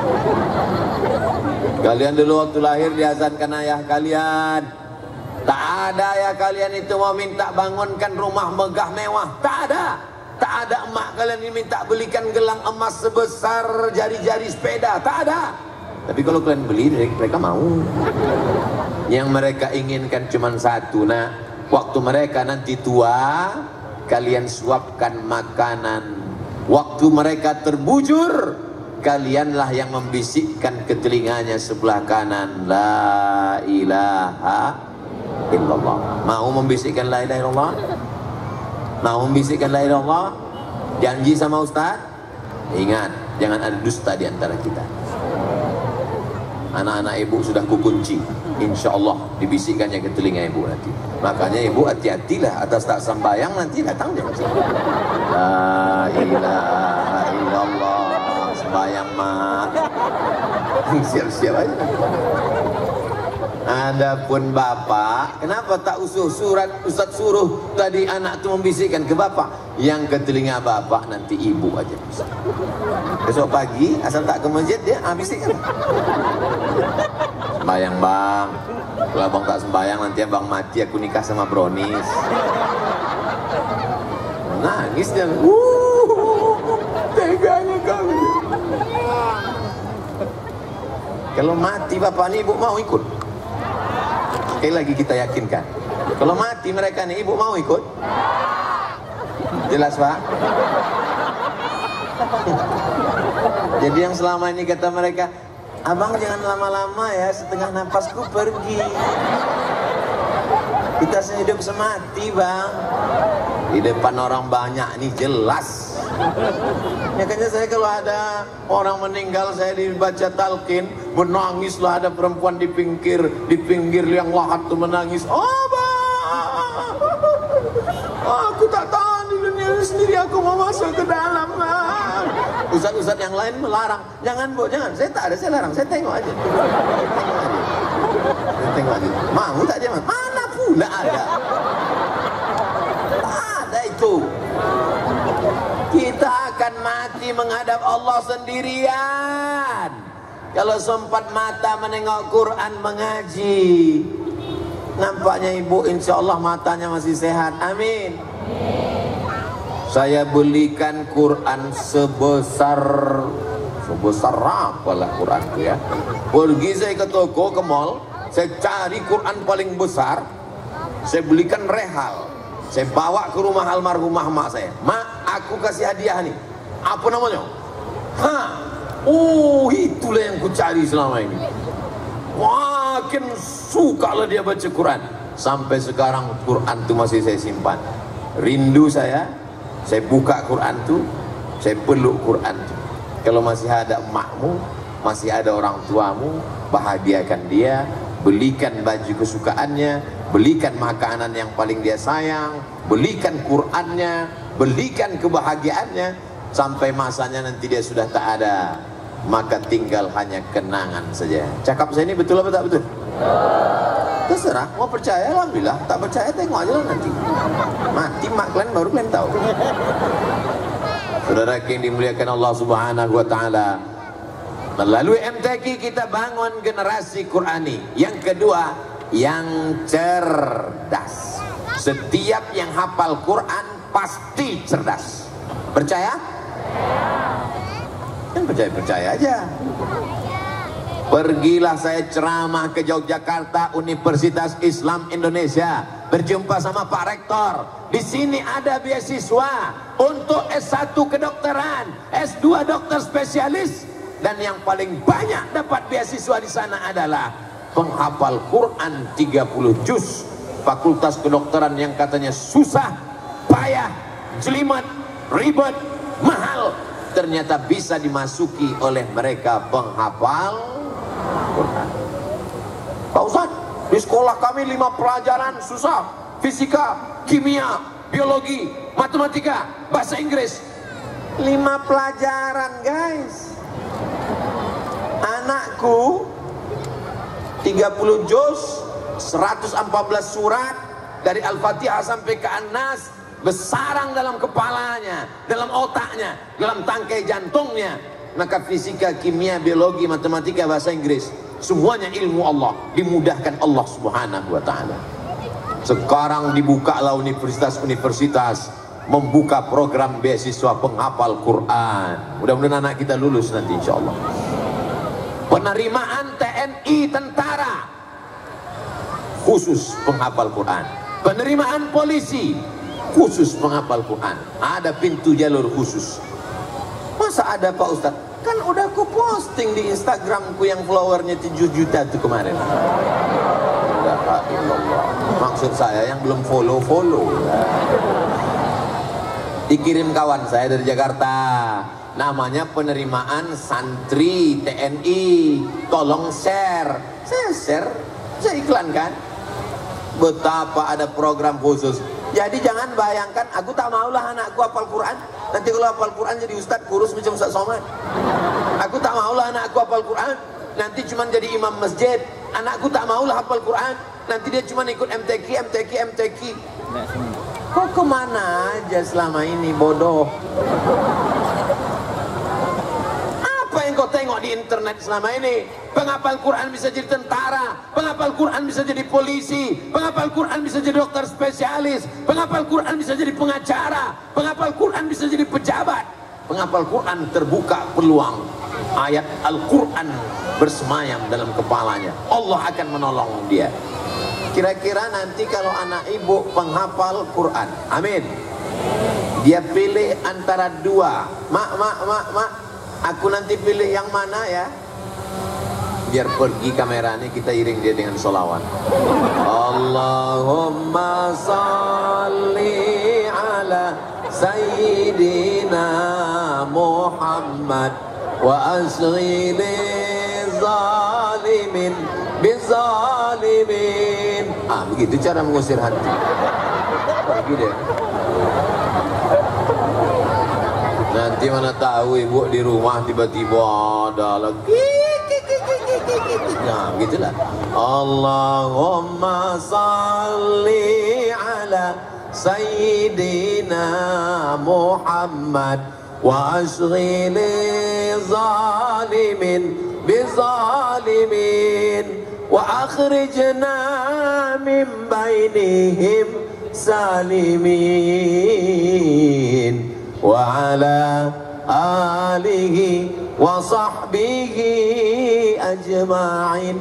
Kalian dulu waktu lahir diazankan ayah kalian. Tak ada ayah kalian itu mau minta bangunkan rumah megah mewah. Tak ada. Tak ada emak kalian ini minta belikan gelang emas sebesar jari-jari sepeda. Tak ada. Tapi kalau kalian beli, mereka mau. Yang mereka inginkan cuma satu, nak. Waktu mereka nanti tua, kalian suapkan makanan. Waktu mereka terbujur, kalianlah yang membisikkan ke telinganya sebelah kanan, la ilaha illallah. Mau membisikkan la ilaha illallah? Mau membisikkan la ilaha illallah? Janji sama Ustaz? Ingat, jangan ada dusta di antara kita. Anak-anak ibu sudah kukunci, insya Allah dibisikkannya ke telinga ibu nanti. Makanya ibu hati-hatilah atas tak sembahyang nanti datang dia masih la ilaha illallah. Sembahyang mah siap-siap aja. Adapun bapak, kenapa tak usuh surat Ustaz suruh tadi anak tu membisikkan ke bapak? Yang ke telinga bapak nanti ibu aja. Besok pagi asal tak ke masjid dia bisikkan. Sembahyang bang, kalau abang tak sembahyang nanti abang mati, aku nikah sama Bronis. Nangis dia. Teganya kami. Kalau mati bapak ni ibu mau ikut? Sekali lagi kita yakinkan, kalau mati mereka nih ibu mau ikut? Jelas pak? Jadi yang selama ini kata mereka, abang jangan lama-lama ya, setengah napasku pergi. Kita sehidup semati bang. Di depan orang banyak nih jelas. Makanya saya kalau ada orang meninggal, saya dibaca talqin, menangislah ada perempuan di pinggir yang lahat tuh menangis. Oh bang, aku tak tahan di dunia ini sendiri, aku mau masuk ke dalam bang. Ustaz-ustaz yang lain melarang, jangan bu, jangan. Saya tak ada, saya larang, saya tengok aja. Saya tengok aja. Mau tak dia mas? Mana pula ada? Ada itu. Kita akan mati menghadap Allah sendirian. Kalau sempat mata menengok Quran mengaji, nampaknya ibu insya Allah matanya masih sehat. Amin. Saya belikan Quran sebesar apalah Quran itu ya. Pergi saya ke toko, ke mall, saya cari Quran paling besar, saya belikan rehal. Saya bawa ke rumah almarhumah mak saya. Mak, aku kasih hadiah nih. Apa namanya? Itulah yang ku cari selama ini. Makin suka lah dia baca Quran. Sampai sekarang Quran itu masih saya simpan. Rindu saya buka Quran itu, saya peluk Quran itu. Kalau masih ada emakmu, masih ada orang tuamu, bahagiakan dia, belikan baju kesukaannya, belikan makanan yang paling dia sayang, belikan Qur'annya, belikan kebahagiaannya, sampai masanya nanti dia sudah tak ada, maka tinggal hanya kenangan saja. Cakap saya ini betul apa tak betul? Terserah, mau percaya alhamdulillah, tak percaya tengok aja lah nanti. Mati mak kalian baru kalian tahu. Saudara yang dimuliakan Allah Subhanahu wa taala, melalui MTQ kita bangun generasi Qurani. Yang kedua, yang cerdas. Setiap yang hafal Quran pasti cerdas. Percaya? Yang percaya aja. Pergilah saya ceramah ke Yogyakarta, Universitas Islam Indonesia. berjumpa sama Pak Rektor. Di sini ada beasiswa untuk S1 kedokteran, S2 dokter spesialis, dan yang paling banyak dapat beasiswa di sana adalah penghafal Quran 30 juz. Fakultas kedokteran yang katanya susah, payah, jelimet, ribet, mahal, ternyata bisa dimasuki oleh mereka penghafal Quran. Pak Ustadz, di sekolah kami 5 pelajaran susah: fisika, kimia, biologi, matematika, bahasa Inggris. 5 pelajaran, guys. Anakku 30 juz, 114 surat dari Al-Fatihah sampai ke An-Nas, bersarang dalam kepalanya, dalam otaknya, dalam tangkai jantungnya. Maka fisika, kimia, biologi, matematika, bahasa Inggris, semuanya ilmu Allah, dimudahkan Allah Subhanahu wa ta'ala. Sekarang dibukalah universitas-universitas membuka program beasiswa penghafal Quran. Mudah-mudahan anak kita lulus nanti insya Allah. Penerimaan TNI tentara khusus penghafal Quran. Penerimaan polisi khusus penghafal Quran. Ada pintu jalur khusus. Masa ada Pak Ustadz? Kan udah aku posting di Instagramku yang followernya 7 juta itu kemarin. Maksud saya yang belum follow. Dikirim kawan saya dari Jakarta. Namanya penerimaan santri TNI. Tolong share. Saya share, saya iklankan. Betapa ada program khusus. Jadi jangan bayangkan, aku tak maulah anakku hafal Quran. Nanti kalau hafal Quran jadi ustadz kurus macam Ustaz Somad. Aku tak maulah anakku hafal Quran, nanti cuma jadi imam masjid. Anakku tak maulah hafal Quran, nanti dia cuma ikut MTQ. Kok kemana aja selama ini, bodoh? Apa yang kau tengok di internet selama ini? Penghafal Quran bisa jadi tentara, penghafal Quran bisa jadi polisi, penghafal Quran bisa jadi dokter spesialis, penghafal Quran bisa jadi pengacara, penghafal Quran bisa jadi pejabat. Penghafal Quran terbuka peluang, ayat Al-Quran bersemayam dalam kepalanya, Allah akan menolong dia. Kira-kira nanti kalau anak ibu penghafal Quran, amin, dia pilih antara 2, mak, aku nanti pilih yang mana ya? Biar pergi kamera ini kita iring dia dengan sholawat. Allahumma salli ala Sayyidina Muhammad wa asghili zalimin bizalimin. Begitu cara mengusir hati. Pergi deh. Nanti mana tahu ibu di rumah tiba-tiba ada lagi. Nah, begitulah. Allahumma salli ala Sayyidina Muhammad wa ashghili zalimin bizalimin wa akhrijna min bainihim salimin wa ala alihi wa sahbihi ajma'in.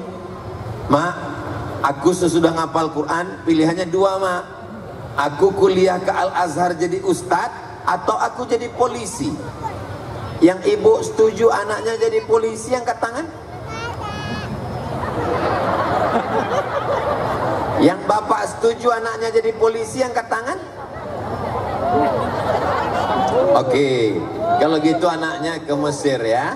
Mak, aku sesudah ngapal Quran pilihannya 2, Mak. Aku kuliah ke Al-Azhar jadi ustadz atau aku jadi polisi. Yang ibu setuju anaknya jadi polisi, angkat tangan. Yang bapak setuju anaknya jadi polisi, angkat tangan. Oke, kalau gitu anaknya ke Mesir ya.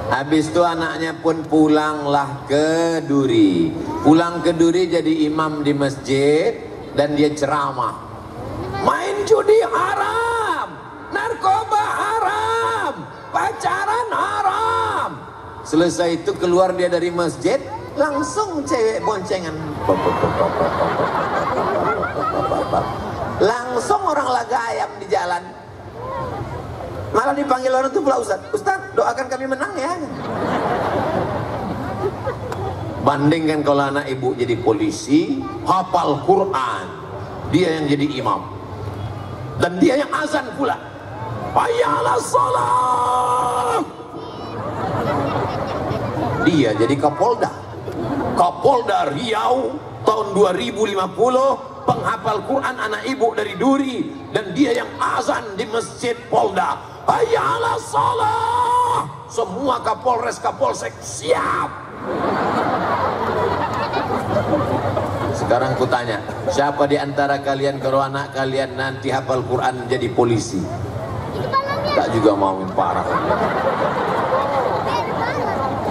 Habis itu anaknya pun pulanglah ke Duri. Pulang ke Duri jadi imam di masjid dan dia ceramah. Main judi haram, narkoba haram, pacaran haram. Selesai itu keluar dia dari masjid, langsung cewek boncengan. Langsung orang laga ayam di jalan. Malah dipanggil orang itu pula Ustaz, doakan kami menang ya. Bandingkan kalau anak ibu jadi polisi, hafal Quran, dia yang jadi imam, dan dia yang azan pula. Hayya 'alas shalah. Dia jadi Kapolda Riau tahun 2050, penghafal Quran anak ibu dari Duri, dan dia yang azan di Masjid Polda. Hayya 'alas shalah. Semua Kapolres Kapolsek siap. Sekarang kutanya, siapa di antara kalian kalau anak kalian nanti hafal Quran jadi polisi? Tak juga mau, parah.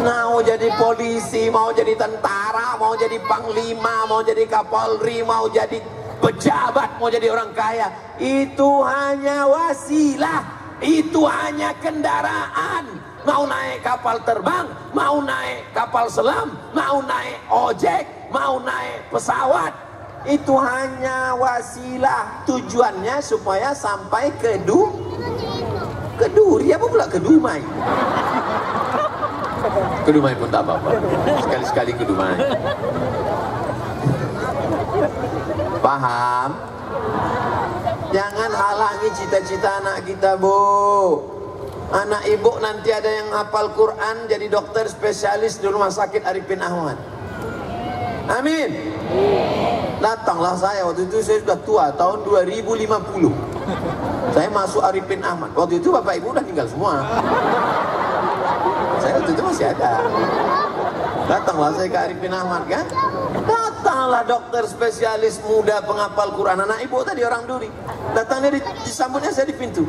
Mau jadi polisi, mau jadi tentara, mau jadi panglima, mau jadi kapolri, mau jadi pejabat, mau jadi orang kaya, itu hanya wasilah, itu hanya kendaraan. Mau naik kapal terbang, mau naik kapal selam, mau naik ojek, mau naik pesawat, itu hanya wasilah. Tujuannya supaya sampai ke Duri, apa pula ke Dumai? Ke Dumai pun tak apa-apa, sekali-sekali ke Dumai. Paham? Jangan halangi cita-cita anak kita, Bu. Anak ibu nanti ada yang hafal Quran jadi dokter spesialis di Rumah Sakit Arifin Ahmad. Amin. Datanglah saya, waktu itu saya sudah tua, tahun 2050. Saya masuk Arifin Ahmad. Waktu itu bapak ibu udah tinggal semua. Saya waktu itu masih ada. Datanglah saya ke Arifin Ahmad kan. Datanglah dokter spesialis muda penghafal Quran. Anak ibu tadi orang Duri. Datangnya disambutnya saya di pintu.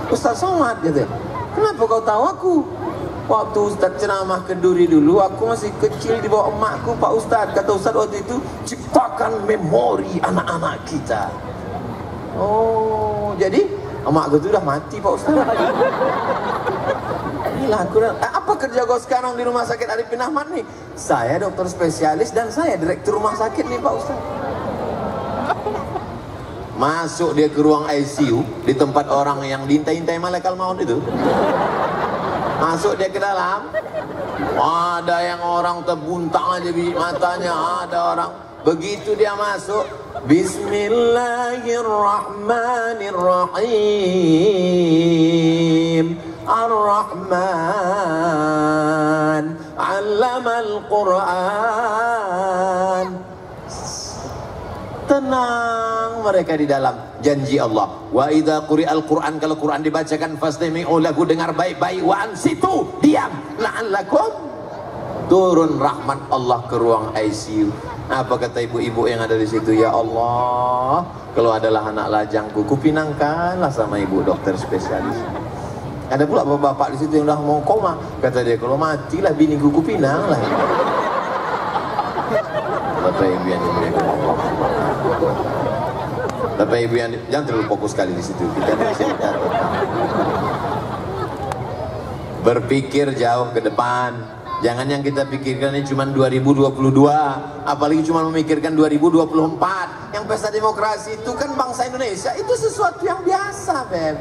Ustaz Somad gitu. Kenapa kau tahu aku? Waktu Ustaz ceramah ke Duri dulu, aku masih kecil di bawah emakku, Pak Ustaz. Kata Ustaz waktu itu, ciptakan memori anak-anak kita. Oh, jadi emakku itu udah mati, Pak Ustaz. Inilah aku. Apa kerja kau sekarang di Rumah Sakit Arifin Ahmad nih? Saya dokter spesialis dan saya direktur rumah sakit nih, Pak Ustaz. Masuk dia ke ruang ICU di tempat orang yang diintai-intai malaikat maut itu. Masuk dia ke dalam, ada yang orang terbuntang aja di matanya, ada orang. Begitu dia masuk, Bismillahirrahmanirrahim. Ar-Rahman 'allamal Qur'an. Tenang mereka di dalam. Janji Allah, wa idza quri'al Qur'an, kalau Quran dibacakan fastami'u lahu, dengar baik-baik, wa ansitu, diam, la'allakum turun rahmat Allah ke ruang ICU. Apa kata ibu-ibu yang ada di situ? Ya Allah, kalau adalah anak lajangku, kupinangkanlah sama ibu dokter spesialis. Ada pula bapak-bapak di situ yang udah mau koma. Kata dia, kalau matilah biniku, kupinang lah. Bapak ibu yang dimuliakan Allah. Bapak ibu yang jangan terlalu fokus sekali di situ. Kita cerita berpikir jauh ke depan. Jangan yang kita pikirkan ini cuma 2022, apalagi cuma memikirkan 2024. Yang pesta demokrasi itu kan bangsa Indonesia, itu sesuatu yang biasa, Beb.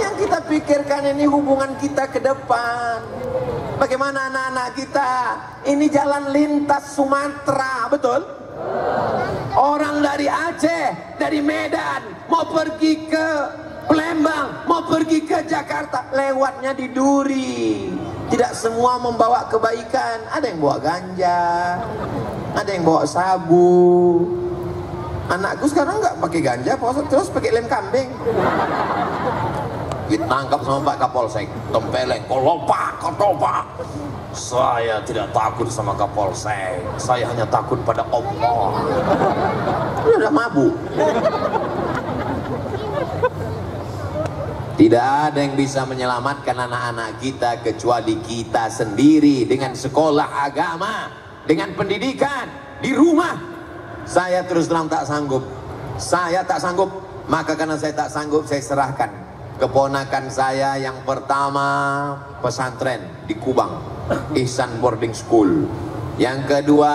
Yang kita pikirkan ini hubungan kita ke depan. Bagaimana anak-anak kita? Ini jalan lintas Sumatera, betul? Orang dari Aceh, dari Medan, mau pergi ke Palembang, mau pergi ke Jakarta, lewatnya di Duri. Tidak semua membawa kebaikan. Ada yang bawa ganja, ada yang bawa sabu. Anakku sekarang nggak pakai ganja, terus pakai lem kambing. Ditangkap sama Pak Kapolsek, tempeleng, kolopak, kotopak. Saya tidak takut sama Kapolsek, saya hanya takut pada Allah. Udah mabuk. Tidak ada yang bisa menyelamatkan anak-anak kita kecuali kita sendiri, dengan sekolah agama, dengan pendidikan di rumah. Saya terus terang tak sanggup. Saya tak sanggup. Maka karena saya tak sanggup, saya serahkan keponakan saya yang pertama pesantren di Kubang, Ihsan Boarding School. Yang kedua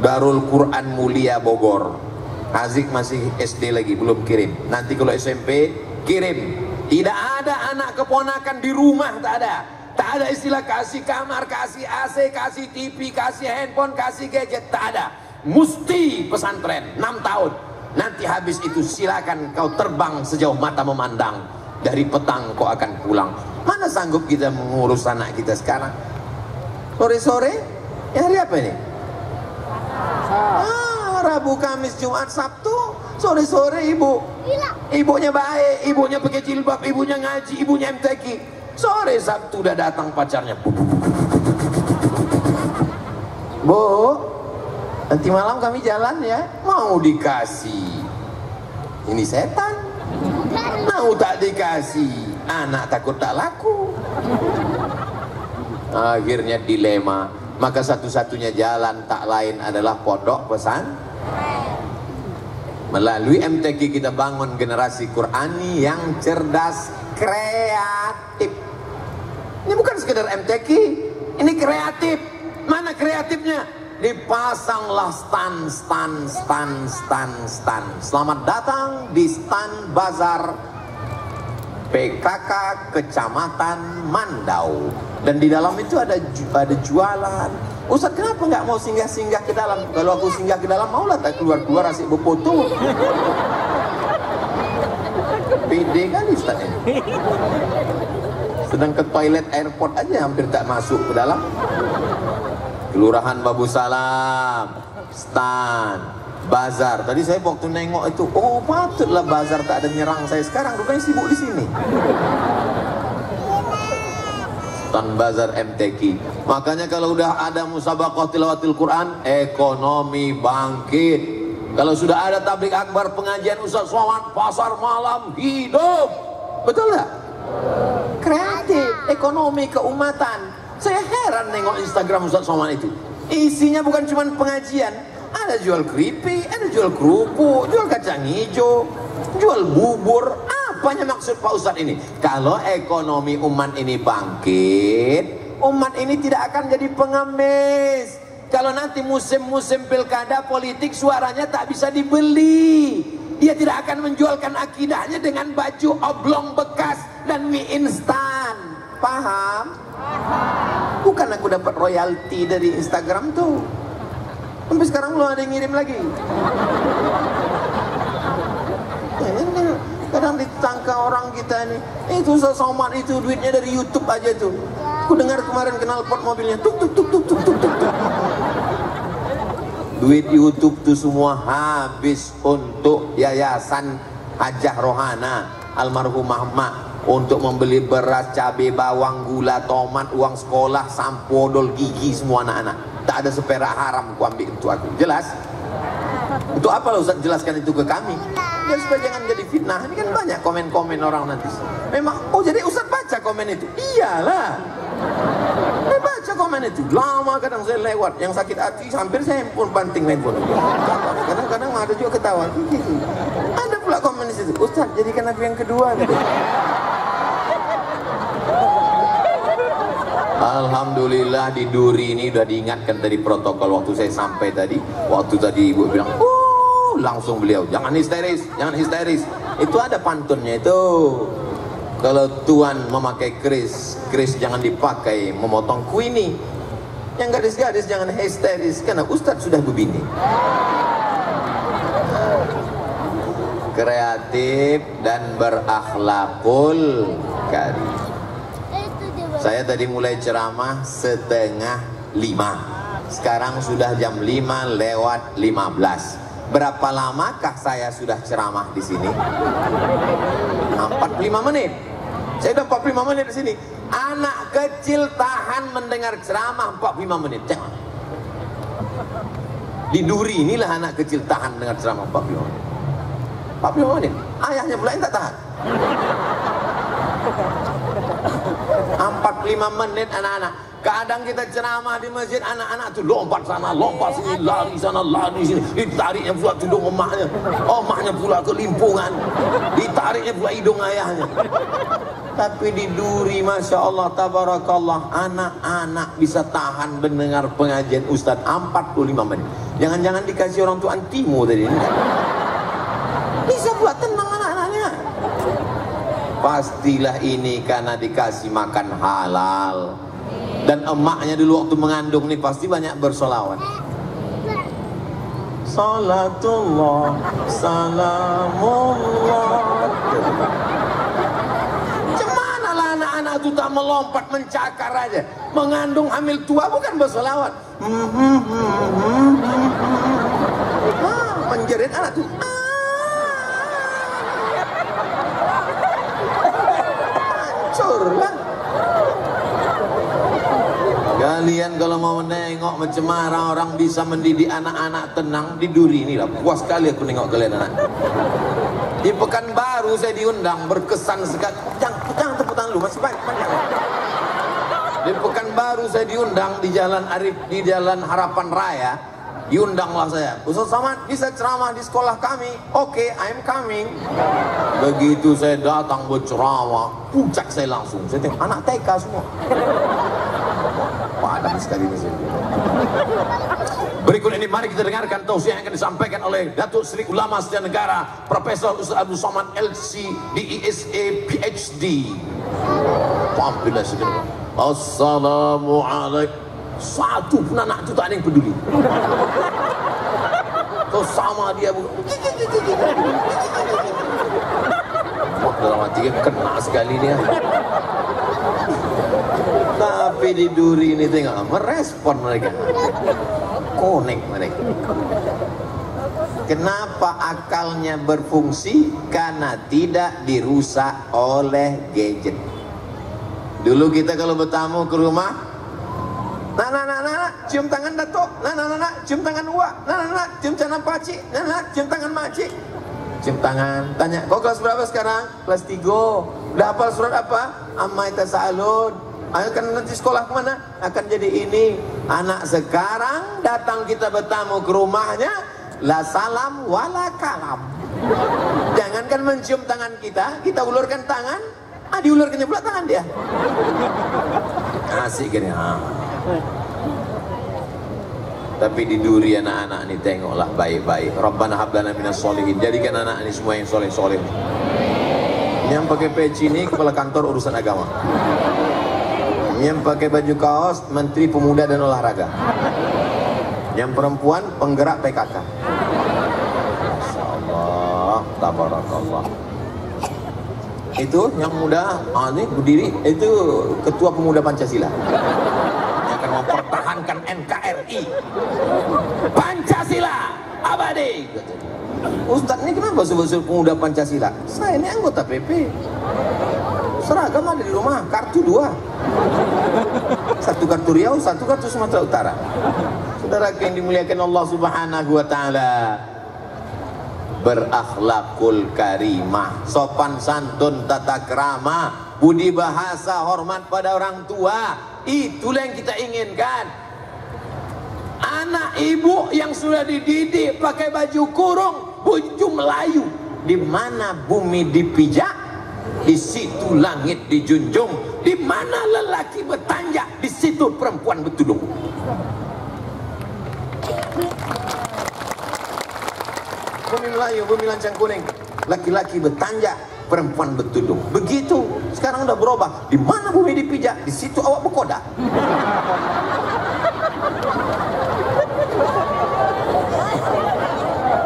Darul Quran Mulia Bogor. Azik masih SD lagi, belum kirim. Nanti kalau SMP kirim. Tidak ada anak keponakan di rumah, tak ada. Tak ada istilah kasih kamar, kasih AC, kasih TV, kasih handphone, kasih gadget, tak ada. Mesti pesantren 6 tahun. Nanti habis itu silakan kau terbang sejauh mata memandang. Dari petang kok akan pulang. Mana sanggup kita mengurus anak kita sekarang? Sore-sore, ya hari apa ini? Rabu, Kamis, Jumat, Sabtu. Sore-sore ibunya baik, ibunya pakai jilbab, ibunya ngaji, ibunya MTQ. Sore Sabtu udah datang pacarnya. Bu, nanti malam kami jalan ya. Mau dikasih. Ini setan. Mau tak dikasih, anak takut tak laku. Akhirnya dilema. Maka satu-satunya jalan tak lain adalah pondok pesantren. Melalui MTQ kita bangun generasi Qurani yang cerdas, kreatif. Ini bukan sekedar MTQ, ini kreatif. Mana kreatifnya? Dipasanglah stand. Selamat datang di stand bazar PKK Kecamatan Mandau. Dan di dalam itu ada jualan. Ustaz, kenapa nggak mau singgah-singgah ke dalam? Kalau aku singgah ke dalam, maulah tak keluar-keluar asik berfoto. Pede kali Ustaz ini. Sedang ke toilet airport aja hampir tak masuk ke dalam. Kelurahan Babu Salam, stand, bazar. Tadi saya waktu nengok itu, oh patutlah bazar tak ada nyerang saya. Sekarang rupanya sibuk di sini. Stand bazar MTQ. Makanya kalau udah ada musabaqah tilawatil Quran, ekonomi bangkit. Kalau sudah ada tabligh akbar, pengajian Ustaz Somad, pasar malam hidup. Betul nggak? Kreatif, ekonomi, keumatan. Saya heran nengok Instagram Ustaz Somad itu. Isinya bukan cuma pengajian, ada jual keripik, ada jual kerupuk, jual kacang hijau, jual bubur. Apanya maksud Pak Ustaz ini? Kalau ekonomi umat ini bangkit, umat ini tidak akan jadi pengemis. Kalau nanti musim-musim pilkada politik suaranya tak bisa dibeli, dia tidak akan menjualkan akidahnya dengan baju oblong bekas dan mie instan. Paham? Bukan aku dapat royalti dari Instagram tuh. Sampai sekarang belum ada yang ngirim lagi. Kadang ditangka orang kita nih, itu Ustaz Somad itu duitnya dari YouTube aja tuh. Aku dengar kemarin knalpot mobilnya tuk. Duit YouTube tuh semua habis untuk yayasan Hajah Rohana almarhumah mak, untuk membeli beras, cabai, bawang, gula, tomat, uang sekolah, sampo, odol gigi semua anak-anak. Tak ada seperak haram aku ambil untuk aku. Jelas? Untuk apa lo Ustaz jelaskan itu ke kami? Ya supaya jangan jadi fitnah. Ini kan banyak komen-komen orang nanti. Memang, oh jadi Ustaz baca komen itu? Iyalah. Saya baca komen itu. Lama kadang saya lewat. Yang sakit hati hampir saya pun banting handphone. Kadang-kadang ada juga ketawa. Gitu. Ada pula komen di situ. Ustaz jadikan aku yang kedua gitu. Alhamdulillah di Duri ini udah diingatkan tadi protokol waktu saya sampai tadi. Waktu tadi ibu bilang, langsung beliau, jangan histeris, jangan histeris. Itu ada pantunnya itu. Kalau tuan memakai keris jangan dipakai memotong kuini. Yang gadis-gadis jangan histeris, karena Ustadz sudah berbini. Kreatif dan berakhlakul karim. Saya tadi mulai ceramah 4:30. Sekarang sudah jam 5:15. Berapa lamakah saya sudah ceramah di sini? 45 menit. Saya udah 45 menit di sini. Anak kecil tahan mendengar ceramah 45 menit. Jangan. Di Duri inilah anak kecil tahan mendengar ceramah 45 menit. 45 menit. Ayahnya pula yang tak tahan. 45 menit anak-anak. Kadang kita ceramah di masjid, anak-anak tuh lompat sana, lompat sini, lari sana, lari sini. Ditariknya pula tudung emaknya, emaknya pula kelimpungan, ditariknya pula hidung ayahnya. Tapi di Duri, Masya Allah, Tabarakallah, anak-anak bisa tahan mendengar pengajian Ustadz 45 menit. Jangan-jangan dikasih orang tua antimu tadi. Bisa pula tenang anak-anaknya. Pastilah ini karena dikasih makan halal. Dan emaknya dulu waktu mengandung nih pasti banyak bersolawat. Salatullah, salamullah. itu tak melompat mencakar aja. Mengandung hamil tua bukan berselawat. Menjerit anak tuh. Hancur lah. Kalian kalau mau nengok macam mana orang bisa mendidik anak-anak tenang di Duri ini lah. Puas sekali aku nengok kalian anak. Di Pekanbaru saya diundang, berkesan sekali. Jangan tepuk tangan lu, masih banyak. Di Pekanbaru saya diundang di Jalan Arif, di Jalan Harapan Raya. Diundanglah saya. Ustaz Samad bisa ceramah di sekolah kami. Oke, I'm coming. Begitu saya datang berceramah, puncak saya langsung. Saya tengok anak TK semua. Padat sekali di sini. Berikut ini mari kita dengarkan tausiah yang akan disampaikan oleh Datuk Seri Ulama Setia Negara Profesor Ustaz Abdul Somad LC DESA PhD. Tampillah segera. Assalamualaikum. Satu pun anak itu tak ada yang peduli. Kau sama dia dalam hati kena sekali dia. Tapi di Duri ini tengok merespon mereka, connect mereka. Kenapa akalnya berfungsi? Karena tidak dirusak oleh gadget. Dulu kita kalau bertamu ke rumah, nak, cium tangan Datuk, nak, cium tangan Uwa, nak, cium tangan Pakcik, nak, cium tangan Makcik. Cium tangan, tanya, kau kelas berapa sekarang? Kelas 3. Udah hafal surat apa? Amma Tasa'alun. Akan nanti sekolah kemana? Akan jadi ini. Anak sekarang datang kita bertamu ke rumahnya, la salam wala kalam. Jangankan mencium tangan kita ulurkan tangan, diulurkannya pula tangan dia. Asik gini. Tapi di Duri anak-anak ini tengoklah baik-baik. Rabbana hablana minas solihin. Jadikan anak ini semua yang soleh-soleh. Yang pakai peci ini kepala kantor urusan agama. Yang pakai baju kaos Menteri Pemuda dan Olahraga. Yang perempuan penggerak PKK. Masya Allah, tabarakallah. Itu yang muda, ini berdiri, itu Ketua Pemuda Pancasila. Mempertahankan NKRI, Pancasila abadi. Ustadz ini kenapa sebut Pemuda Pancasila? Saya ini anggota PP. Seragam ada di rumah, kartu 2. Satu kartu Riau, satu kartu Sumatera Utara. Saudara yang dimuliakan Allah Subhanahu wa taala, berakhlakul karimah, sopan santun, tata krama, budi bahasa, hormat pada orang tua. Itulah yang kita inginkan. Anak ibu yang sudah dididik pakai baju kurung, baju Melayu. Di mana bumi dipijak, di situ langit dijunjung. Di mana lelaki bertanjak, di situ perempuan bertudung. Bumi Melayu, bumi lancang kuning. Laki-laki bertanjak, perempuan bertudung. Begitu. Sekarang udah berubah. Di mana bumi dipijak, di situ awak berkodak.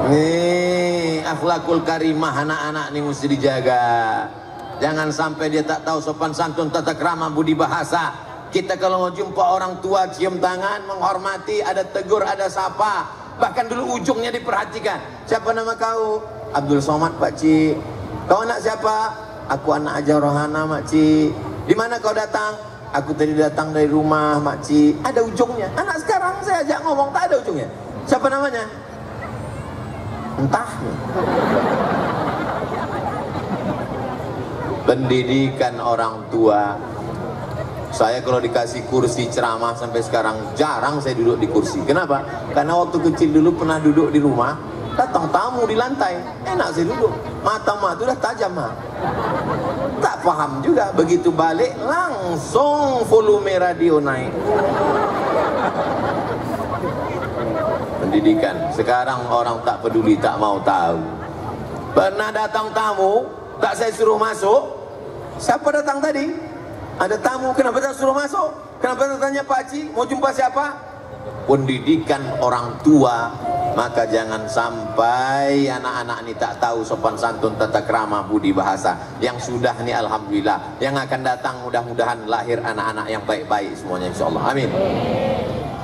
Nih, akhlakul karimah anak-anak nih mesti dijaga. Jangan sampai dia tak tahu sopan santun, tata krama, budi bahasa. Kita kalau mau jumpa orang tua cium tangan, menghormati, ada tegur, ada sapa. Bahkan dulu ujungnya diperhatikan. Siapa nama kau? Abdul Somad, Pakcik. Kau anak siapa? Aku anak Aja Rohana, Makcik. Di mana kau datang? Aku tadi datang dari rumah, Makcik. Ada ujungnya. Anak sekarang saya ajak ngomong tak ada ujungnya. Siapa namanya? Entah. Pendidikan orang tua. Saya kalau dikasih kursi ceramah sampai sekarang jarang saya duduk di kursi. Kenapa? Karena waktu kecil dulu pernah duduk di rumah, datang tamu di lantai, enak saya duduk. Mata-mata udah tajam, tak paham juga. Begitu balik langsung volume radio naik. Pendidikan sekarang orang tak peduli, tak mau tahu. Pernah datang tamu, tak saya suruh masuk. Siapa datang tadi? Ada tamu, kenapa tak suruh masuk? Kenapa tak tanya Pak Haji, mau jumpa siapa? pendidikan orang tua, maka jangan sampai anak-anak ini tak tahu sopan santun, tata krama, budi bahasa. Yang sudah nih alhamdulillah, yang akan datang mudah-mudahan lahir anak-anak yang baik-baik semuanya insyaallah, amin.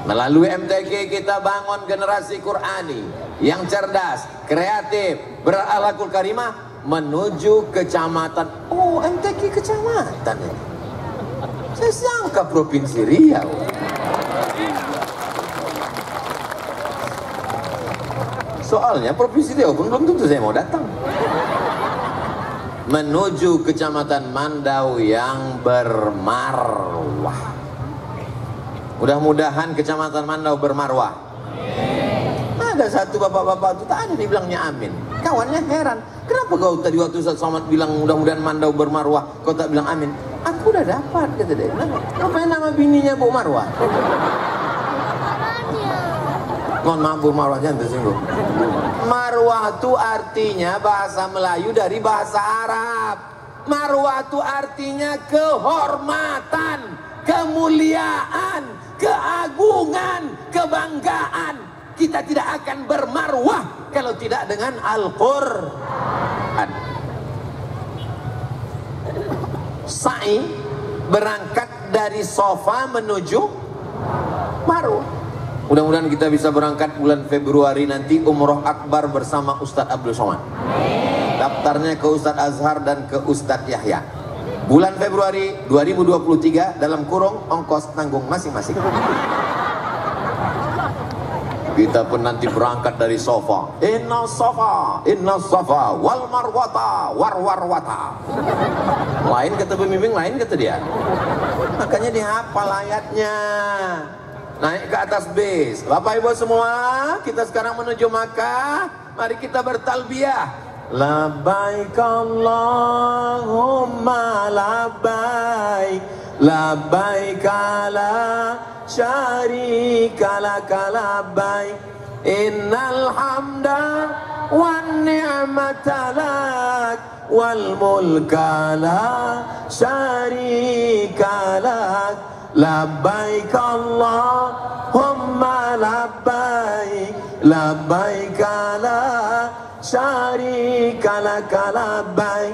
Melalui MTQ kita bangun generasi Qurani yang cerdas, kreatif, berakhlakul karimah menuju kecamatan. Oh, MTQ kecamatan ini. Saya sangka Provinsi Riau. Soalnya Provinsi Riau pun belum tentu saya mau datang. Menuju kecamatan Mandau yang bermarwah. Mudah-mudahan kecamatan Mandau bermarwah. Ada satu bapak-bapak itu tak ada dibilangnya amin. Kawannya heran, kenapa kau tadi waktu Ustaz Somad bilang mudah-mudahan Mandau bermarwah, kau tak bilang amin? Aku udah dapat, kata dia. Apa nama bininya Bu Marwah? Mohon maaf Bu Marwah, jangan tersinggung. Marwah itu artinya bahasa Melayu dari bahasa Arab. Marwah itu artinya kehormatan, kemuliaan, keagungan, kebanggaan. Kita tidak akan bermarwah kalau tidak dengan Al-Quran. Sa'i berangkat dari Sofa menuju Marwah. Mudah-mudahan kita bisa berangkat bulan Februari nanti umroh akbar bersama Ustadz Abdul Somad. Daftarnya ke Ustadz Azhar dan ke Ustadz Yahya. Bulan Februari 2023 dalam kurung ongkos tanggung masing-masing. Kita pun nanti berangkat dari Sofa. Inna Safa wal marwata warwarwata. Lain kata pembimbing, lain kata dia. Makanya dihafal ayatnya. Naik ke atas bis. Bapak Ibu semua, kita sekarang menuju Makkah. Mari kita bertalbiyah. Labbaik Allahumma labbaik, labbaik la syarika laka labbaik, innal hamda wan ni'mata lak wal mulka la syarika lak, labbaik Allahumma labbaik, labbaik la syarika laka labbaik,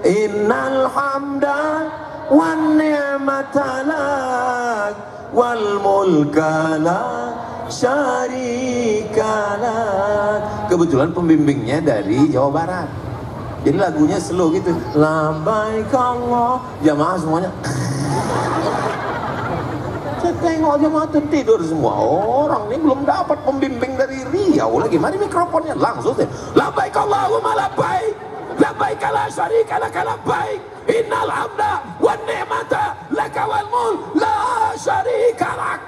innal hamda wan ni'mata lak wal mulka la syarika lak. Kebetulan pembimbingnya dari Jawa Barat, jadi lagunya slow gitu. Labbaik Allah, jamaah semuanya. Saya tengok jamaah tertidur semua. Orang ini belum dapat pembimbing dari Riau lagi. Mari mikrofonnya langsung. Labbaik Allahumma labbaik, labbaik la syarika laka labbaik, innal hamda wan ni'mata laka wal mulk la syarika lak.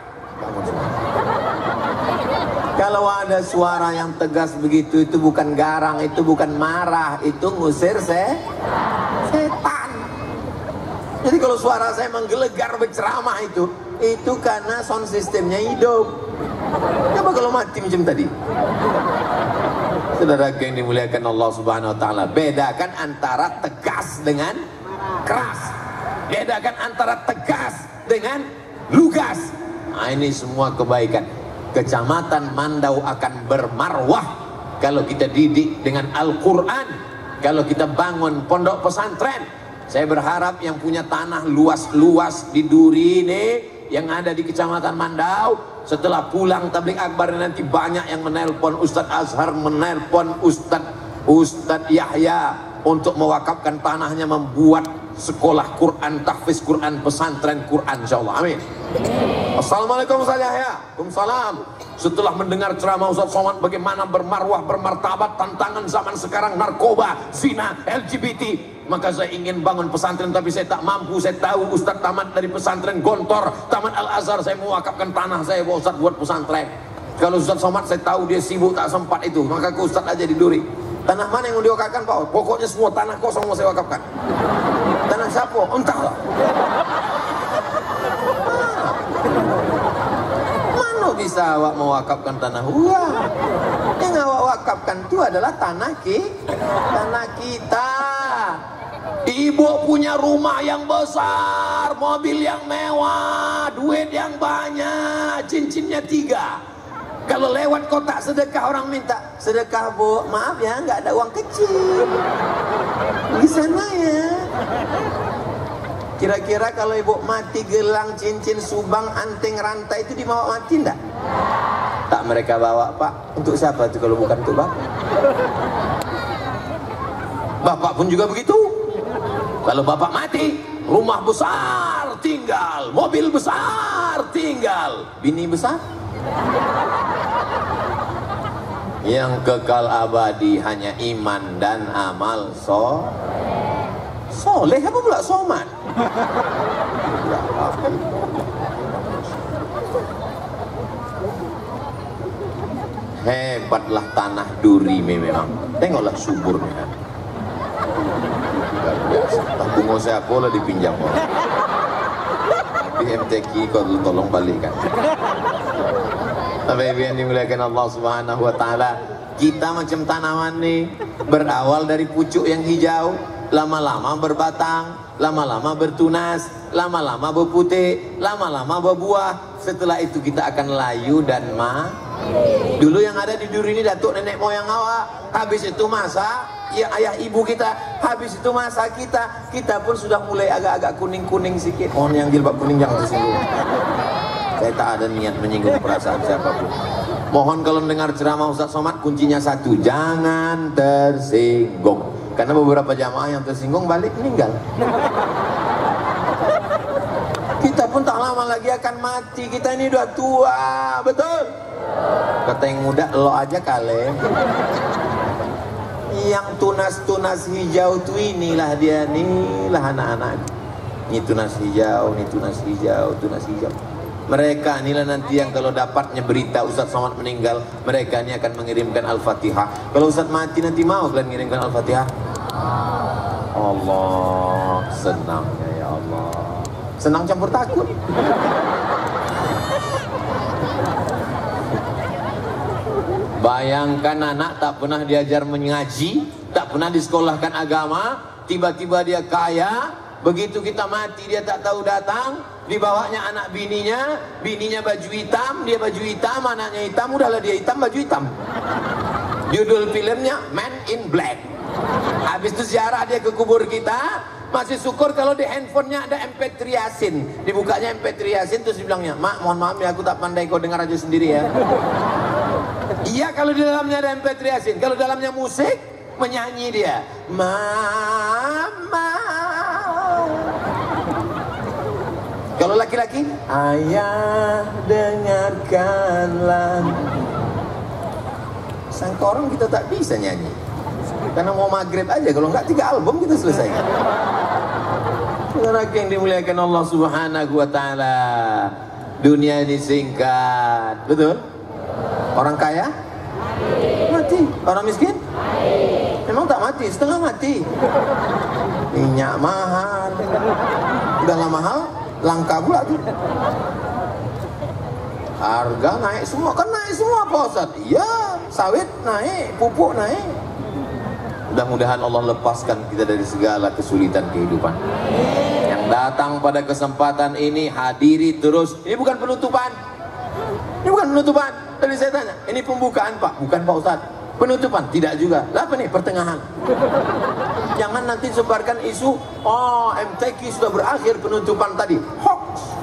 Kalau ada suara yang tegas begitu, itu bukan garang, itu bukan marah, itu ngusir setan. Jadi kalau suara saya menggelegar berceramah itu karena sound systemnya hidup. Coba kalau mati macam tadi. Saudara yang dimuliakan Allah Subhanahu wa taala, bedakan antara tegas dengan keras. Bedakan antara tegas dengan lugas. Nah, ini semua kebaikan. Kecamatan Mandau akan bermarwah kalau kita didik dengan Al-Quran, kalau kita bangun pondok pesantren. Saya berharap yang punya tanah luas-luas di Duri ini, yang ada di Kecamatan Mandau, setelah pulang tabligh akbar nanti banyak yang menelpon Ustadz Azhar, menelpon Ustadz Yahya untuk mewakafkan tanahnya, membuat sekolah Quran, tahfiz Quran, pesantren Quran, insyaallah, amin. Assalamualaikum Ustadz Yahya. Waalaikumsalam. Setelah mendengar ceramah Ustadz Somad bagaimana bermarwah, bermartabat, tantangan zaman sekarang, narkoba, zina, LGBT, maka saya ingin bangun pesantren tapi saya tak mampu. Saya tahu Ustadz tamat dari pesantren Gontor, tamat Al-Azhar, saya mau wakafkan tanah saya buat Ustadz buat pesantren. Kalau Ustadz Somad saya tahu dia sibuk tak sempat itu, maka ke Ustadz aja di Duri. Tanah mana yang mau diwakafkan Pak? Pokoknya semua tanah kosong mau saya wakafkan. Tanah siapa? Entahlah. Mana bisa awak mewakafkan tanah Wah, yang awak wakafkan itu adalah tanah kita. Ibu punya rumah yang besar, mobil yang mewah, duit yang banyak, cincinnya 3. Kalau lewat kotak sedekah orang minta, sedekah bu, maaf ya nggak ada uang kecil di sana ya. Kira-kira kalau ibu mati gelang, cincin, subang, anting, rantai itu dibawa mati enggak? Tak mereka bawa pak. Untuk siapa itu kalau bukan untuk bapak? Bapak pun juga begitu. Kalau bapak mati, rumah besar tinggal, mobil besar tinggal, bini besar. Yang kekal abadi hanya iman dan amal soleh. Apa pula somat? Hebatlah tanah duri memang. Tengoklah suburnya. Tabung saya pola dipinjam orang. Tapi MTQ kau tolong balikan. Tapi yang dimuliakan Allah Subhanahu Wa Taala, kita macam tanaman nih, berawal dari pucuk yang hijau, lama-lama berbatang, lama-lama bertunas, lama-lama berputih, lama-lama berbuah. Setelah itu kita akan layu dan Dulu yang ada di duri ini datuk nenek moyang awak. Habis itu masa ya ayah ibu kita. Habis itu masa kita pun sudah mulai agak-agak kuning-kuning sedikit. Mohon yang jilbab kuning jangan tersinggung. Saya tak ada niat menyinggung perasaan siapapun. Mohon kalau mendengar ceramah Ustaz Somad, kuncinya satu, jangan tersinggung. Karena beberapa jamaah yang tersinggung balik meninggal. Kita pun tak lama lagi akan mati. Kita ini udah tua, betul? Kata yang muda, lo aja kali. Yang tunas-tunas hijau tuh inilah dia, inilah anak-anak. Ini tunas hijau, ini tunas hijau, tunas hijau. Mereka inilah nanti yang kalau dapatnya berita Ustaz Somad meninggal, mereka ini akan mengirimkan Al-Fatihah. Kalau Ustaz mati nanti mau kalian mengirimkan Al-Fatihah? Allah, senangnya ya Allah. Senang campur takut. Bayangkan anak tak pernah diajar mengaji, tak pernah disekolahkan agama, tiba-tiba dia kaya, begitu kita mati dia tak tahu datang, dibawanya anak bininya baju hitam, dia baju hitam, anaknya hitam, udahlah dia hitam, baju hitam. Judul filmnya Man in Black. Habis itu ziarah dia ke kubur kita, masih syukur kalau di handphonenya ada MP3 Yasin. Dibukanya MP3 Yasin terus dibilangnya, "Mak, mohon maaf ya aku tak pandai, kau dengar aja sendiri ya." Iya kalau di dalamnya ada MP3 Yasin. Kalau dalamnya musik, menyanyi dia, "Mama." Kalau laki-laki, "Ayah dengarkanlah." Sang orang kita tak bisa nyanyi. Karena mau maghrib aja, kalau enggak 3 album kita selesai. Saudara yang dimuliakan Allah Subhanahu Wa Taala, dunia ini singkat, betul? Orang kaya mati, orang miskin memang tak mati, setengah mati. Minyak mahal, udahlah mahal, langka pula tuh. Harga naik semua, kan naik semua Pak Ustaz? Iya, sawit naik, pupuk naik. Mudah-mudahan Allah lepaskan kita dari segala kesulitan kehidupan. Yang datang pada kesempatan ini hadiri terus. Ini bukan penutupan. Ini bukan penutupan. Tadi saya tanya, ini pembukaan Pak? Bukan Pak Ustaz. Penutupan? Tidak juga. Lah apa nih? Pertengahan. Jangan nanti sebarkan isu, oh MTQ sudah berakhir penutupan tadi. Hoax.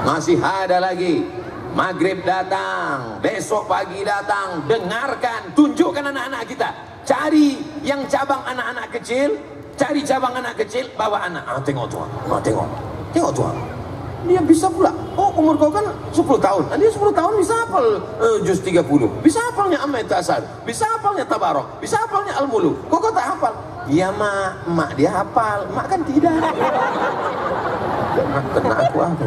Masih ada lagi. Maghrib datang, besok pagi datang. Dengarkan, tunjukkan anak-anak kita. Cari yang cabang anak-anak kecil, cari cabang anak kecil, bawa anak. Tengok tuan, tengok tuan. Dia bisa pula. Oh, umur kau kan 10 tahun. Dia 10 tahun bisa hafal juz 30. Bisa hafalnya Amma Tasar. Bisa hafalnya Tabarok. Bisa hafalnya Al-Muluk. Kok tak hafal? Iya, mak dia hafal. Mak kan tidak. Kena aku apa?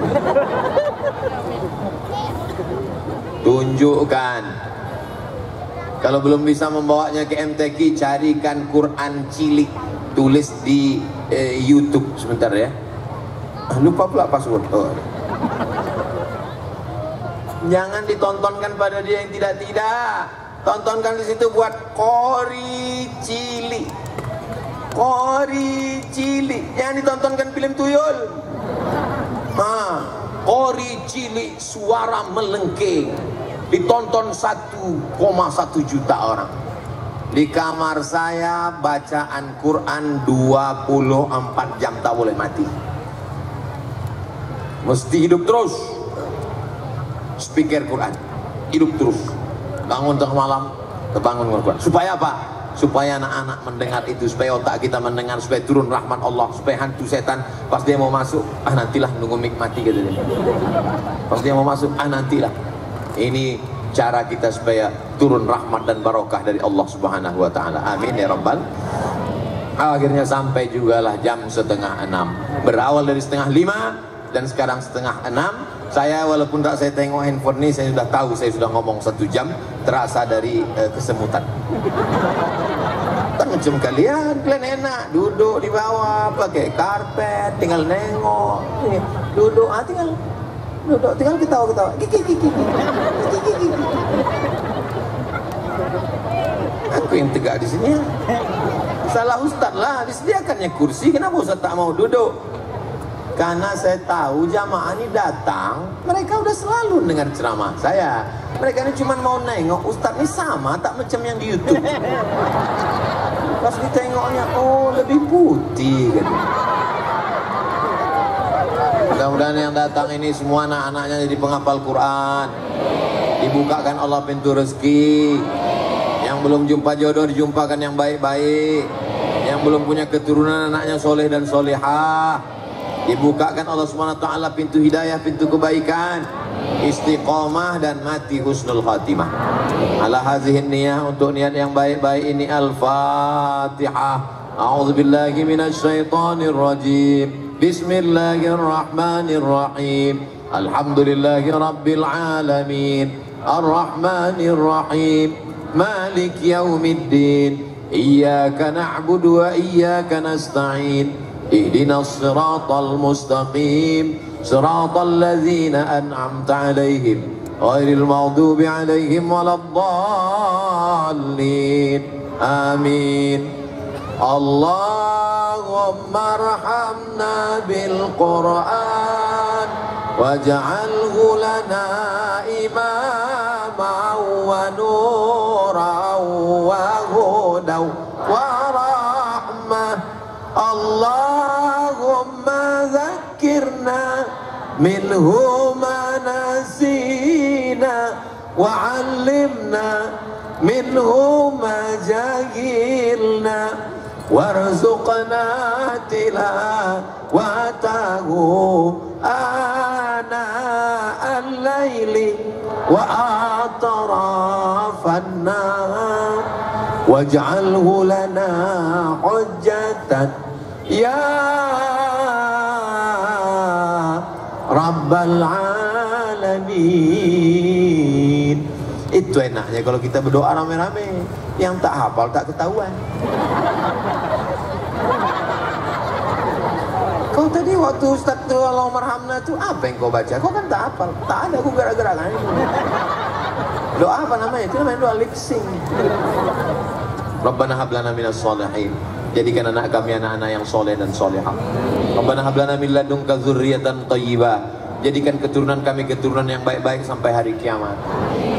Tunjukkan. Kalau belum bisa membawanya ke MTQ, carikan Quran cilik, tulis di YouTube sebentar ya. Lupa pula password. Oh. Jangan ditontonkan pada dia yang tidak. Tontonkan di situ buat Qori cilik. Qori cilik yang ditontonkan film tuyul. Qori cilik suara melengking ditonton 1,1 juta orang. Di kamar saya bacaan Quran 24 jam tak boleh mati. Mesti hidup terus. Speaker Quran hidup terus. Bangun tengah malam terbangun Quran. Supaya apa? Supaya anak-anak mendengar itu, supaya otak kita mendengar, supaya turun rahmat Allah, supaya hantu setan pas dia mau masuk, nantilah nunggu mik mati gitu dia. Pas dia mau masuk, nantilah. Ini cara kita supaya turun rahmat dan barokah dari Allah Subhanahu wa taala. Amin ya rabbal. Akhirnya sampai jugalah jam 5:30. Berawal dari 5:30 dan sekarang 5:30. Saya walaupun tak saya tengok handphone ini, saya sudah tahu saya sudah ngomong 1 jam, terasa dari kesemutan. Kan macam kalian enak duduk di bawah pakai karpet, tinggal nengok, duduk, tinggal duduk, tinggal ketawa-ketawa, aku yang tegak di sini. Salah ustaz lah, disediakannya kursi, kenapa ustaz tak mau duduk? Karena saya tahu jamaah ini datang, mereka udah selalu dengar ceramah saya. Mereka ini cuma mau nengok ustaz ini sama tak macam yang di YouTube. Pas ditengoknya, oh lebih putih gitu. Mudah-mudahan yang datang ini semua anak-anaknya jadi penghafal Quran, dibukakan Allah pintu rezeki. Yang belum jumpa jodoh dijumpakan yang baik-baik. Yang belum punya keturunan anaknya soleh dan solehah, dibukakan Allah Subhanahu wa taala pintu hidayah, pintu kebaikan, istiqomah dan mati husnul khatimah. Ala hazihin niyah, untuk niat yang baik-baik ini. Al-Fatihah. A'udzubillahi minasyaitonir rajim. Bismillahirrahmanirrahim. Alhamdulillahi rabbil alamin. Ar-Rahmanir Rahim. Malik yaumiddin. Iyyaka na'budu wa iyyaka nasta'in. اهدنا الصراط المستقيم صراط الذين أنعمت عليهم غير المغضوب عليهم ولا الضالين آمين اللهم ارحمنا بالقرآن واجعله لنا إماما ونورا وهدى ورحمة اللهم ذكرنا منه ما نسينا وعلمنا منه ما جهلنا وارزقنا تلاوته آناء الليل وأطراف النهار واجعله لنا حجة يا رب العالمين. Itu enaknya kalau kita berdoa rame-rame, yang tak hafal tak ketahuan. Kau tadi waktu Ustaz tuh Allahummarhamna tuh apa yang kau baca? Kau kan tak hafal, tak ada aku gerak-gerakan. Doa apa namanya? Itu namanya doa lip sync. Rabbana hablana minas sholihin. Jadikan anak kami anak-anak yang soleh dan solehah. Rabbana hablana min ladunka dzurriyyatan thayyibah. Jadikan keturunan kami keturunan yang baik-baik sampai hari kiamat.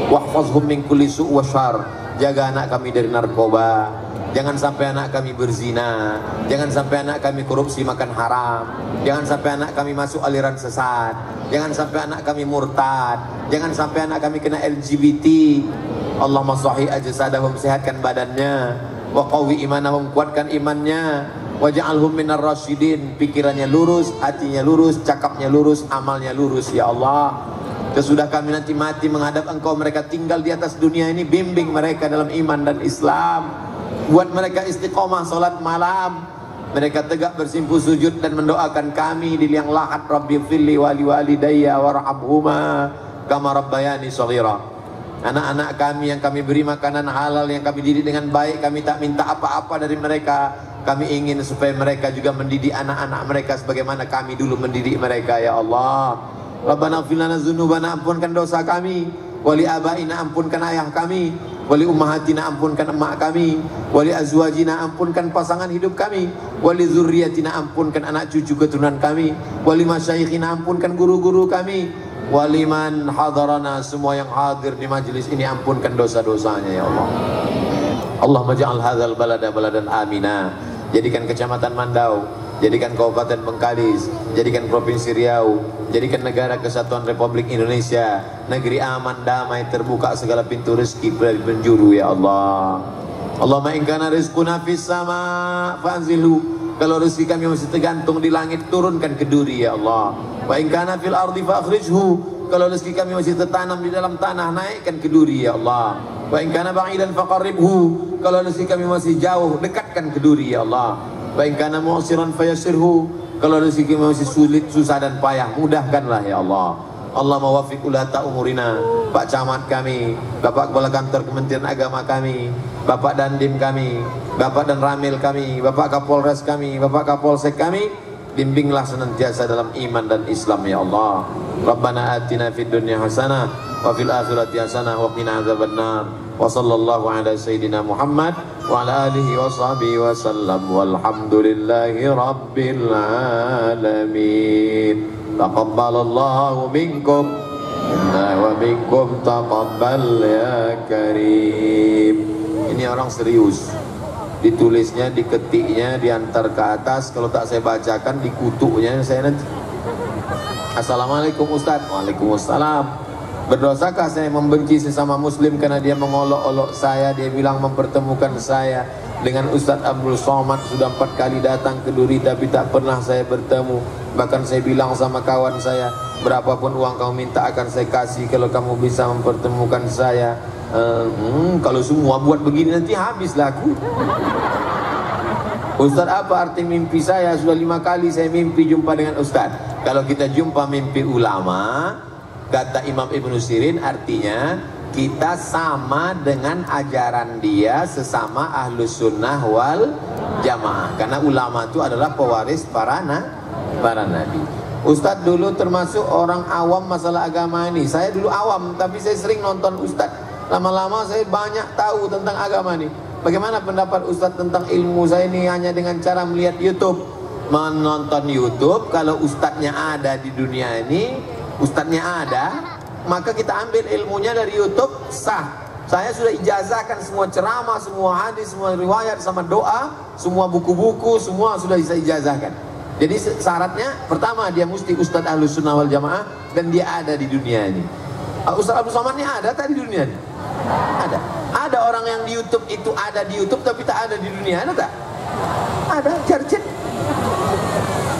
Wahfazhum min kulli su' wa syarr. Jaga anak kami dari narkoba. Jangan sampai anak kami berzina. Jangan sampai anak kami korupsi makan haram. Jangan sampai anak kami masuk aliran sesat. Jangan sampai anak kami murtad. Jangan sampai anak kami kena LGBT. Allahumma sahih ajsadahum, sehatkan badannya. Wa qawi imanahum, kuatkan imannya. Waj'alhum minar rasyidin, pikirannya lurus, hatinya lurus, cakapnya lurus, amalnya lurus ya Allah. Sesudah kami nanti mati menghadap Engkau, mereka tinggal di atas dunia ini, bimbing mereka dalam iman dan Islam. Buat mereka istiqomah salat malam. Mereka tegak bersimpuh sujud dan mendoakan kami di liang lahat. Rabbi firli wali walidayya warhamhuma kama rabbayani shaghira. Anak-anak kami yang kami beri makanan halal, yang kami didik dengan baik, kami tak minta apa-apa dari mereka. Kami ingin supaya mereka juga mendidik anak-anak mereka sebagaimana kami dulu mendidik mereka ya Allah. Rabbana ighfir lana dzunubana, ampunkan dosa kami. wali abaina ampunkan ayah kami, wali ummahatina ampunkan emak kami, wali azwajina ampunkan pasangan hidup kami, wali zurriyatina ampunkan anak cucu keturunan kami, wali masyayikhina ampunkan guru-guru kami, wali man hadarana, semua yang hadir di majelis ini ampunkan dosa-dosanya ya Allah. Allahumma ja'al hadzal balada baladan amina, jadikan kecamatan Mandau, jadikan Kabupaten Bengkalis, jadikan Provinsi Riau, jadikan negara kesatuan Republik Indonesia negeri aman, damai, terbuka segala pintu rezeki dari penjuru ya Allah. Allahumma in kana rizquna fis sama fa'anzilhu, kalau rezeki kami masih tergantung di langit, turunkan ke duri ya Allah. Wa in kana fil ardi fa'akhrijhu, kalau rezeki kami masih tertanam di dalam tanah, naikkan ke duri ya Allah. Wa in kana ba'idan faqarribhu, kalau rezeki kami masih jauh, dekatkan ke duri ya Allah. Wa in kana mu'siran fayassirhu, kalau rezeki masih sulit, susah dan payah, mudahkanlah ya Allah. Allahumma waffiq ulata umurina, Pak Camat kami, Bapak Kepala Kantor Kementerian Agama kami, Bapak Dandim kami, Bapak dan Ramil kami, Bapak Kapolres kami, Bapak Kapolsek kami, bimbinglah senantiasa dalam iman dan Islam ya Allah. Rabbana atina fid dunya hasanah wa fil akhirati hasanah wa qina adzabannar. Wa sallallahu ala sayyidina Muhammad wa ala alihi wa sahbihi wa sallam, walhamdulillahi rabbil alamin. Taqabbalallahu minkum wa minkum taqabbal ya karim. Ini orang serius, ditulisnya, diketiknya, diantar ke atas. Kalau tak saya bacakan, dikutuknya saya nanti. Assalamualaikum Ustaz. Waalaikumsalam. Berdosakah saya membenci sesama muslim karena dia mengolok-olok saya? Dia bilang mempertemukan saya dengan Ustaz Abdul Somad, sudah 4 kali datang ke Duri tapi tak pernah saya bertemu. Bahkan saya bilang sama kawan saya, berapapun uang kamu minta akan saya kasih kalau kamu bisa mempertemukan saya. Kalau semua buat begini nanti habislah aku. Ustaz, apa arti mimpi saya? Sudah 5 kali saya mimpi jumpa dengan Ustaz. Kalau kita jumpa mimpi ulama, kata Imam Ibnu Sirin, artinya kita sama dengan ajaran dia, sesama ahlus sunnah wal jamaah. Karena ulama itu adalah pewaris para nabi. Ustadz dulu termasuk orang awam masalah agama ini. Saya dulu awam, tapi saya sering nonton Ustadz. Lama-lama saya banyak tahu tentang agama ini. Bagaimana pendapat Ustadz tentang ilmu saya ini hanya dengan cara melihat YouTube? Menonton YouTube, kalau Ustadznya ada di dunia ini, Ustadznya ada, maka kita ambil ilmunya dari YouTube, sah. Saya sudah ijazahkan semua ceramah, semua hadis, semua riwayat, sama doa, semua buku-buku, semua sudah saya ijazahkan. Jadi syaratnya pertama dia mesti Ustadz Ahlus Sunnah wal Jamaah dan dia ada di dunia ini. Ustadz Abdul Somad ini ada tak di dunia ini? Ada. Ada orang yang di YouTube itu ada di YouTube tapi tak ada di dunia, ada tak? Ada, Jarjit.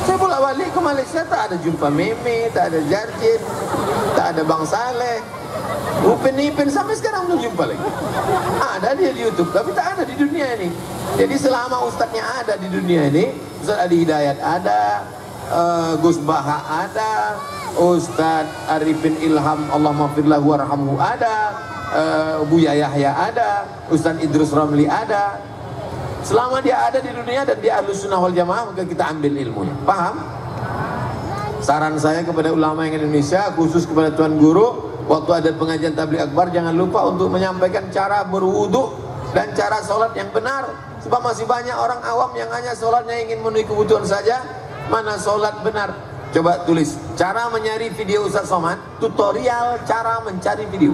Saya bolak-balik ke Malaysia, tak ada jumpa Meme, tak ada Jarjit, tak ada Bang Saleh, Upin Ipin, sampai sekarang belum jumpa lagi. Ada dia di YouTube tapi tak ada di dunia ini. Jadi selama Ustadznya ada di dunia ini, Ustadz Adi Hidayat ada, Gus Baha ada, Ustadz Arifin Ilham Allah maghfirlahu warhamhu ada, Buya Yahya ada, Ustadz Idrus Ramli ada. Selama dia ada di dunia dan dia Ahlus Sunnah wal Jamaah, maka kita ambil ilmunya. Paham? Saran saya kepada ulama yang Indonesia, khusus kepada Tuan Guru, waktu ada pengajian tabligh akbar, jangan lupa untuk menyampaikan cara berwudu dan cara sholat yang benar. Sebab masih banyak orang awam yang hanya sholatnya ingin memenuhi kebutuhan saja. Mana sholat benar? Coba tulis cara mencari video Ustaz Somad, tutorial cara mencari video.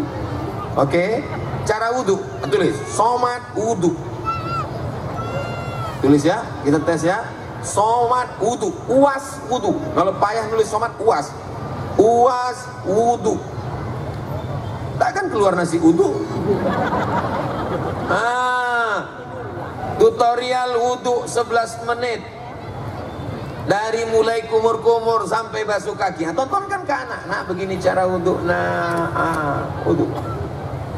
Oke, cara wudu, tulis Somad wudu. Tulis ya, kita tes ya. Somad wudu, uas wudu. Kalau payah nulis Somad, uas, uas wudu. Tak akan keluar nasi wudu. Tutorial wudu 11 menit. Dari mulai kumur-kumur sampai basuh kaki. Tontonkan ke anak. Nah, begini cara wudu. Nah, wudu.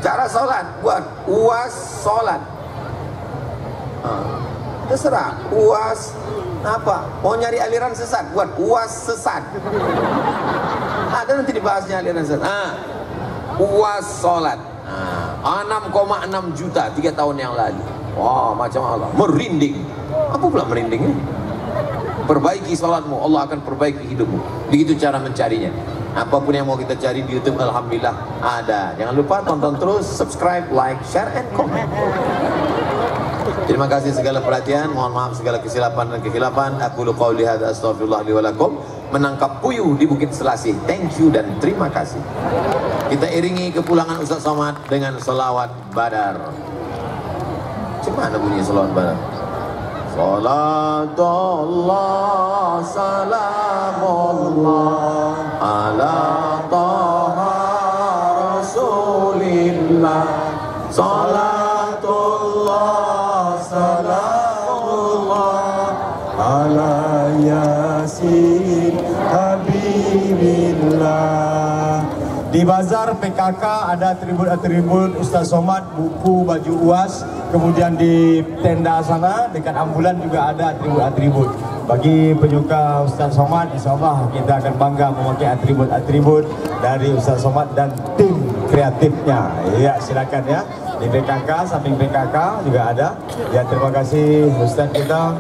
Cara sholat, buat uas sholat. Terserah, uas apa? Mau nyari aliran sesat, buat uas sesat. Ada nanti dibahasnya aliran sesat. Uas sholat. 6,6 juta 3 tahun yang lalu. Wah, macam Allah, merinding. Apa pula merinding ini? Perbaiki salatmu, Allah akan perbaiki hidupmu. Begitu cara mencarinya. Apapun yang mau kita cari di YouTube, alhamdulillah ada. Jangan lupa tonton terus, subscribe, like, share, and comment. Terima kasih segala perhatian, mohon maaf segala kesilapan dan kekhilafan. Aku lu qauli hadza astaghfirullah li wa lakum. Menangkap puyuh di Bukit Selasih. Thank you dan terima kasih. Kita iringi kepulangan Ustaz Somad dengan selawat Badar. Gimana bunyi selawat Badar? Salatullah salamullah ala taha rasulillah. Salatullah salamullah ala yasin habibillah. Di bazar PKK ada atribut-atribut Ustaz Somad, buku, baju UAS. Kemudian di tenda sana dekat ambulan juga ada atribut-atribut. Bagi penyuka Ustaz Somad, insyaAllah kita akan bangga memakai atribut-atribut dari Ustaz Somad dan tim kreatifnya. Ya, silakan ya. Di PKK, samping PKK juga ada. Ya, terima kasih Ustaz kita.